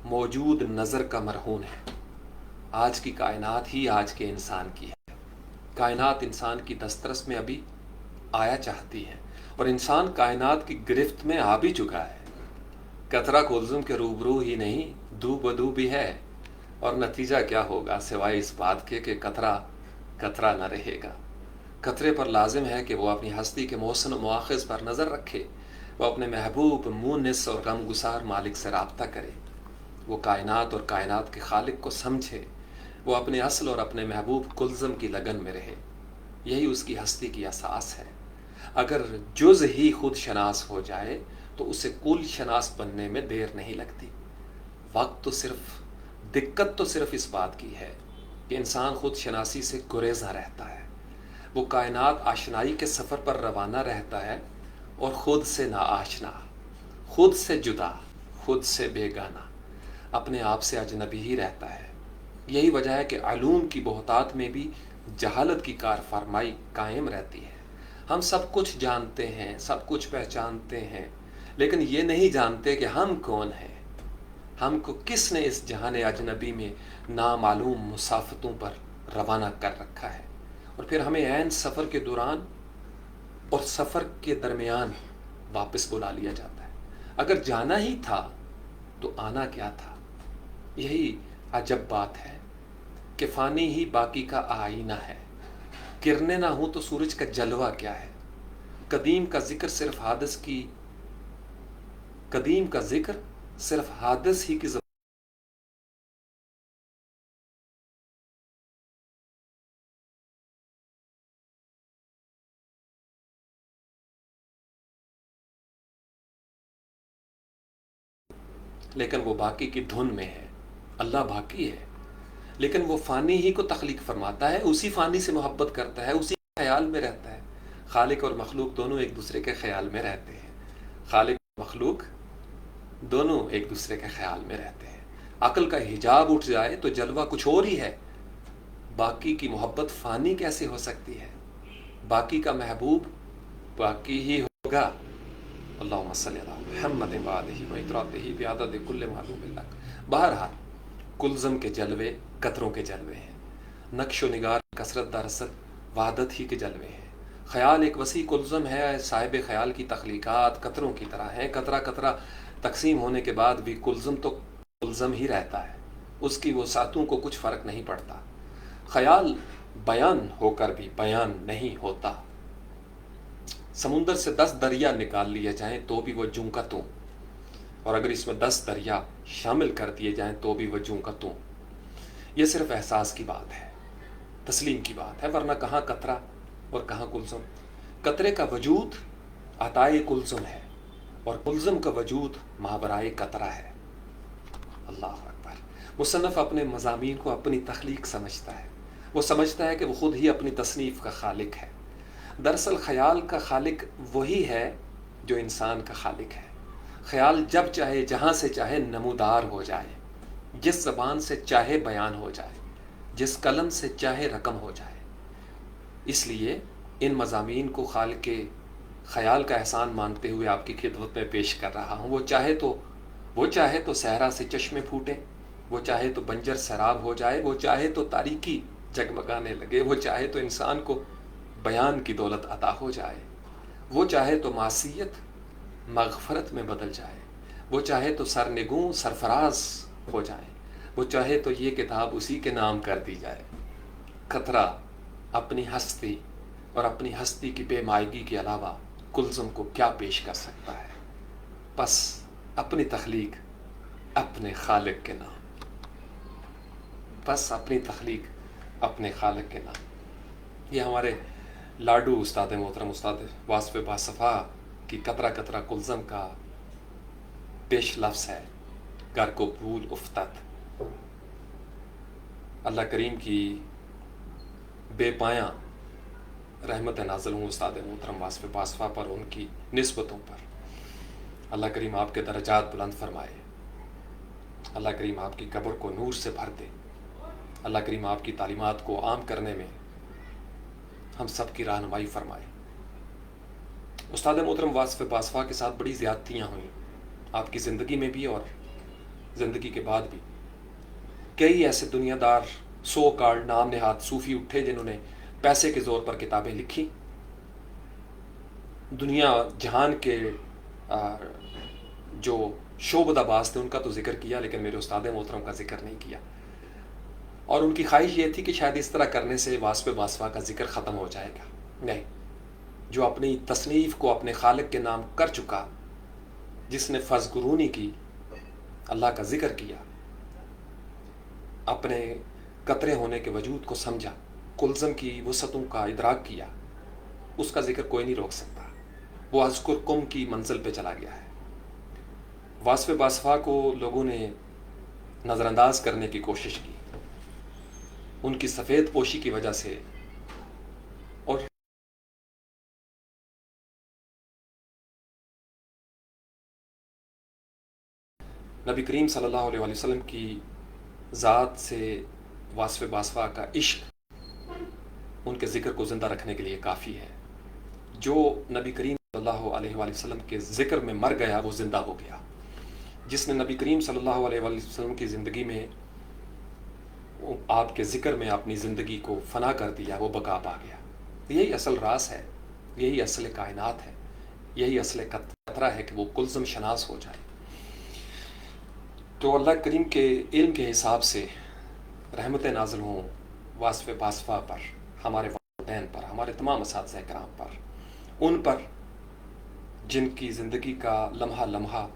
موجود نظر کا مرہون ہے۔ آج کی کائنات ہی آج کے انسان کی ہے۔ کائنات انسان کی دسترس میں ابھی آیا چاہتی ہے، اور انسان کائنات کی گرفت میں آ بھی چکا ہے۔ قطرہ کلثم کے روبرو ہی نہیں، دو بدو بھی ہے، اور نتیجہ کیا ہوگا سوائے اس بات کے کہ قطرہ قطرہ نہ رہے گا۔ قطرے پر لازم ہے کہ وہ اپنی ہستی کے محسن و مواخذ پر نظر رکھے، وہ اپنے محبوب مونس اور غم گسار مالک سے رابطہ کرے، وہ کائنات اور کائنات کے خالق کو سمجھے، وہ اپنے اصل اور اپنے محبوب کلثم کی لگن میں رہے۔ یہی اس کی ہستی کی اساس ہے۔ اگر جز ہی خود شناس ہو جائے تو اسے کل شناس بننے میں دیر نہیں لگتی۔ دقت تو صرف اس بات کی ہے کہ انسان خود شناسی سے گریزاں رہتا ہے۔ وہ کائنات آشنائی کے سفر پر روانہ رہتا ہے اور خود سے ناآشنا، خود سے جدا، خود سے بیگانہ، اپنے آپ سے اجنبی ہی رہتا ہے۔ یہی وجہ ہے کہ علوم کی بہتات میں بھی جہالت کی کار فرمائی قائم رہتی ہے۔ ہم سب کچھ جانتے ہیں، سب کچھ پہچانتے ہیں، لیکن یہ نہیں جانتے کہ ہم کون ہیں۔ ہم کو کس نے اس جہان اجنبی میں نامعلوم مسافتوں پر روانہ کر رکھا ہے، اور پھر ہمیں عین سفر کے دوران اور سفر کے درمیان واپس بلا لیا جاتا ہے۔ اگر جانا ہی تھا تو آنا کیا تھا؟ یہی عجب بات ہے کہ فانی ہی باقی کا آئینہ ہے۔ کرنے نہ ہوں تو سورج کا جلوہ کیا ہے؟ قدیم کا ذکر صرف حادث ہی کی زبان، لیکن وہ باقی کی دھن میں ہے۔ اللہ باقی ہے، لیکن وہ فانی ہی کو تخلیق فرماتا ہے، اسی فانی سے محبت کرتا ہے، اسی خیال میں رہتا ہے۔ خالق اور مخلوق دونوں ایک دوسرے کے خیال میں رہتے ہیں۔ خالق اور مخلوق دونوں ایک دوسرے کے خیال میں رہتے ہیں۔ عقل کا حجاب اٹھ جائے تو جلوہ کچھ اور ہی ہے۔ باقی کی محبت فانی کیسے ہو سکتی ہے؟ باقی کا محبوب باقی ہی ہوگا۔ اللہم صلی علی محمد وآلہ وإطراتہ بعدد کل معلوم لک۔ بہرحال کلثم کے جلوے قطروں کے جلوے ہیں، نقش و نگار کثرت دراصل وحدت ہی کے جلوے ہیں۔ خیال ایک وسیع کلثم ہے، صاحب خیال کی تخلیقات قطروں کی طرح ہیں۔ قطرہ قطرہ تقسیم ہونے کے بعد بھی کلثم تو کلثم ہی رہتا ہے، اس کی وسعتوں کو کچھ فرق نہیں پڑتا۔ خیال بیان ہو کر بھی بیان نہیں ہوتا۔ سمندر سے 10 دریا نکال لیے جائیں تو بھی وہ جوں کا توں، اور اگر اس میں 10 دریا شامل کر دیے جائیں تو بھی وہ جوں کا توں۔ یہ صرف احساس کی بات ہے، تسلیم کی بات ہے، ورنہ کہاں قطرہ اور کہاں کلثم۔ قطرے کا وجود عطائے کلثم ہے، اور کلثم کا وجود ماورائے قطرہ ہے۔ اللہ اکبر۔ مصنف اپنے مضامین کو اپنی تخلیق سمجھتا ہے، وہ سمجھتا ہے کہ وہ خود ہی اپنی تصنیف کا خالق ہے۔ دراصل خیال کا خالق وہی ہے جو انسان کا خالق ہے۔ خیال جب چاہے جہاں سے چاہے نمودار ہو جائے، جس زبان سے چاہے بیان ہو جائے، جس قلم سے چاہے رقم ہو جائے۔ اس لیے ان مضامین کو خالق خیال کا احسان مانتے ہوئے آپ کی خدمت میں پیش کر رہا ہوں۔ وہ چاہے تو صحرا سے چشمے پھوٹے، وہ چاہے تو بنجر سیراب ہو جائے، وہ چاہے تو تاریکی جگمگانے لگے، وہ چاہے تو انسان کو بیان کی دولت عطا ہو جائے، وہ چاہے تو معصیت مغفرت میں بدل جائے، وہ چاہے تو سرنگوں سرفراز ہو جائے، وہ چاہے تو یہ کتاب اسی کے نام کر دی جائے۔ قطرہ اپنی ہستی اور اپنی ہستی کی بے مائگی کے علاوہ کلثم کو کیا پیش کر سکتا ہے؟ بس اپنی تخلیق اپنے خالق کے نام، بس اپنی تخلیق اپنے خالق کے نام۔ یہ ہمارے لاڈو استاد محترم استاد واصف باصفا کی قطرہ قطرہ کلثم کا پیش لفظ ہے، گر کو بھول افتد۔ اللہ کریم کی بے پایاں رحمت نازل ہوں استاد محترم واصف باصفا پر، ان کی نسبتوں پر۔ اللہ کریم آپ کے درجات بلند فرمائے، اللہ کریم آپ کی قبر کو نور سے بھر دے، اللہ کریم آپ کی تعلیمات کو عام کرنے میں ہم سب کی رہنمائی فرمائے۔ استاد محترم واصف باصفا کے ساتھ بڑی زیادتیاں ہوئیں آپ کی زندگی میں بھی اور زندگی کے بعد بھی۔ کئی ایسے دنیا دار سو کارڈ نام نہاد صوفی اٹھے جنہوں نے پیسے کے زور پر کتابیں لکھی، دنیا جہان کے جو شعبدہ باز تھے ان کا تو ذکر کیا، لیکن میرے استاد محترم کا ذکر نہیں کیا، اور ان کی خواہش یہ تھی کہ شاید اس طرح کرنے سے واسف باسفا کا ذکر ختم ہو جائے گا۔ نہیں، جو اپنی تصنیف کو اپنے خالق کے نام کر چکا، جس نے فذکرونی کی، اللہ کا ذکر کیا، اپنے قطرے ہونے کے وجود کو سمجھا، کلزم کی وسعتوں کا ادراک کیا، اس کا ذکر کوئی نہیں روک سکتا۔ وہ اذکرکم کی منزل پہ چلا گیا ہے۔ واسف باسفا کو لوگوں نے نظر انداز کرنے کی کوشش کی، ان کی سفید پوشی کی وجہ سے، اور نبی کریم صلی اللہ علیہ وسلم کی ذات سے واسف باسفا کا عشق ان کے ذکر کو زندہ رکھنے کے لیے کافی ہے۔ جو نبی کریم صلی اللہ علیہ وسلم کے ذکر میں مر گیا وہ زندہ ہو گیا۔ جس نے نبی کریم صلی اللہ علیہ وسلم کی زندگی میں، آپ کے ذکر میں اپنی زندگی کو فنا کر دیا، وہ بقا پا گیا۔ یہی اصل راز ہے، یہی اصل کائنات ہے، یہی اصل قطرہ ہے کہ وہ کلزم شناس ہو جائے۔ تو اللہ کریم کے علم کے حساب سے رحمت نازل ہوں واسف باسفا پر، ہمارے والدین پر، ہمارے تمام اساتذہ کرام پر، ان پر جن کی زندگی کا لمحہ لمحہ،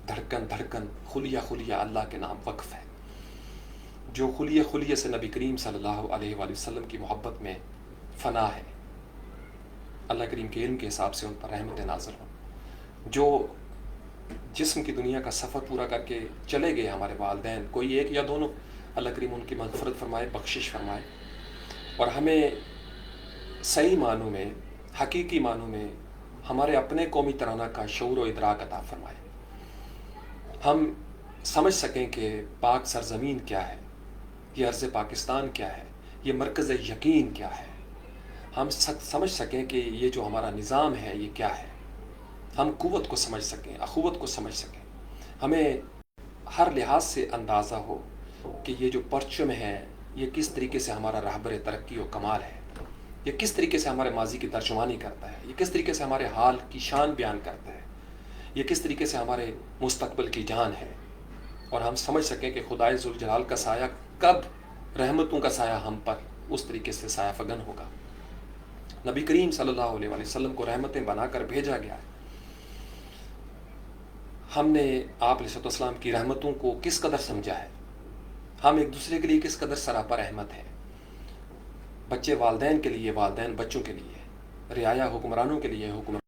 دھڑکن دھڑکن، خلیہ خلیہ اللہ کے نام وقف ہے، جو خلیہ خلیہ سے نبی کریم صلی اللہ علیہ وآلہ وسلم کی محبت میں فنا ہے۔ اللہ کریم کے علم کے حساب سے ان پر رحمت نازل ہوں۔ جو جسم کی دنیا کا سفر پورا کر کے چلے گئے ہمارے والدین، کوئی ایک یا دونوں، اللہ کریم ان کی مغفرت فرمائے، بخشش فرمائے، اور ہمیں صحیح معنوں میں، حقیقی معنوں میں ہمارے اپنے قومی ترانہ کا شعور و ادراک عطا فرمائے۔ ہم سمجھ سکیں کہ پاک سرزمین کیا ہے، یہ عرض پاکستان کیا ہے، یہ مرکز یقین کیا ہے۔ ہم سمجھ سکیں کہ یہ جو ہمارا نظام ہے یہ کیا ہے۔ ہم قوت کو سمجھ سکیں، اخوت کو سمجھ سکیں۔ ہمیں ہر لحاظ سے اندازہ ہو کہ یہ جو پرچم ہے یہ کس طریقے سے ہمارا رہبر ترقی و کمال ہے، یہ کس طریقے سے ہمارے ماضی کی ترجمانی کرتا ہے، یہ کس طریقے سے ہمارے حال کی شان بیان کرتا ہے، یہ کس طریقے سے ہمارے مستقبل کی جان ہے، اور ہم سمجھ سکیں کہ خدائے ذوالجلال کا سایہ کب رحمتوں کا سایہ ہم پر اس طریقے سے سایہ فگن ہوگا۔ نبی کریم صلی اللہ علیہ وسلم کو رحمتیں بنا کر بھیجا گیا ہے۔ ہم نے آپ علیہ السلام کی رحمتوں کو کس قدر سمجھا ہے، ہم ایک دوسرے کے لیے کس قدر سراپا رحمت ہے۔ بچے والدین کے لیے، والدین بچوں کے لیے، رعایا حکمرانوں کے لیے، حکمران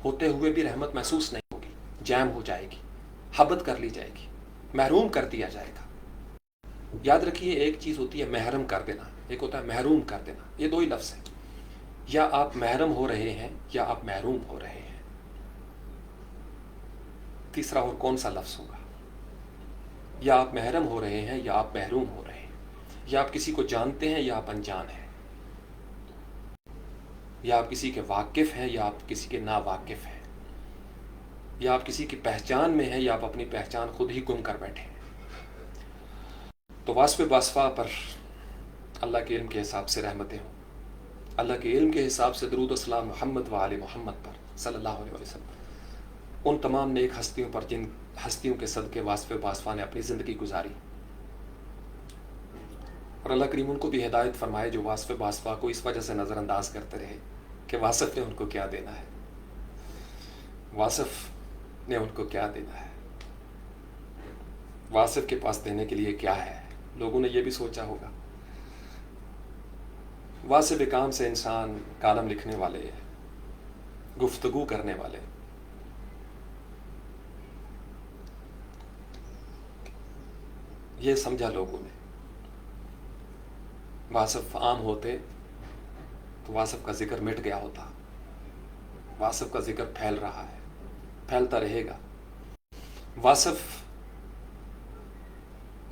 ہوتے ہوئے بھی رحمت محسوس نہیں ہوگی، جیم ہو جائے گی، حبت کر لی جائے گی، محروم کر دیا جائے گا۔ یاد رکھیے، ایک چیز ہوتی ہے محرم کر دینا، ایک ہوتا ہے محروم کر دینا، یہ دو ہی لفظ ہیں۔ یا آپ محرم ہو رہے ہیں یا آپ محروم ہو رہے ہیں، تیسرا اور کون سا لفظ ہوگا؟ یا آپ محرم ہو رہے ہیں یا آپ محروم ہو رہے ہیں، یا آپ کسی کو جانتے ہیں یا آپ انجان ہیں، یا آپ کسی کے واقف ہیں یا آپ کسی کے نا واقف ہیں، یا آپ کسی کی پہچان میں ہیں یا آپ اپنی پہچان خود ہی گم کر بیٹھے ہیں۔ تو واسف باسفا پر اللہ کے علم کے حساب سے رحمتیں ہوں، اللہ کے علم کے حساب سے درود و سلام محمد و آل محمد پر صلی اللہ علیہ وسلم، ان تمام نیک ہستیوں پر جن ہستیوں کے صدقے واسف باسفا نے اپنی زندگی گزاری، اور اللہ کریم ان کو بھی ہدایت فرمائے جو واسف باسفا کو اس وجہ سے نظر انداز کرتے رہے کہ واسف نے ان کو کیا دینا ہے، واسف نے ان کو کیا دینا ہے، واسف کے پاس دینے کے لیے کیا ہے۔ لوگوں نے یہ بھی سوچا ہوگا، واسف کام سے انسان کالم لکھنے والے، گفتگو کرنے والے، یہ سمجھا لوگوں نے۔ واسف عام ہوتے تو واسف کا ذکر مٹ گیا ہوتا، واسف کا ذکر پھیل رہا ہے، پھیلتا رہے گا۔ واسف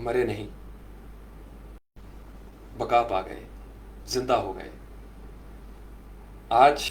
مرے نہیں، بقا پا گئے، زندہ ہو گئے۔ آج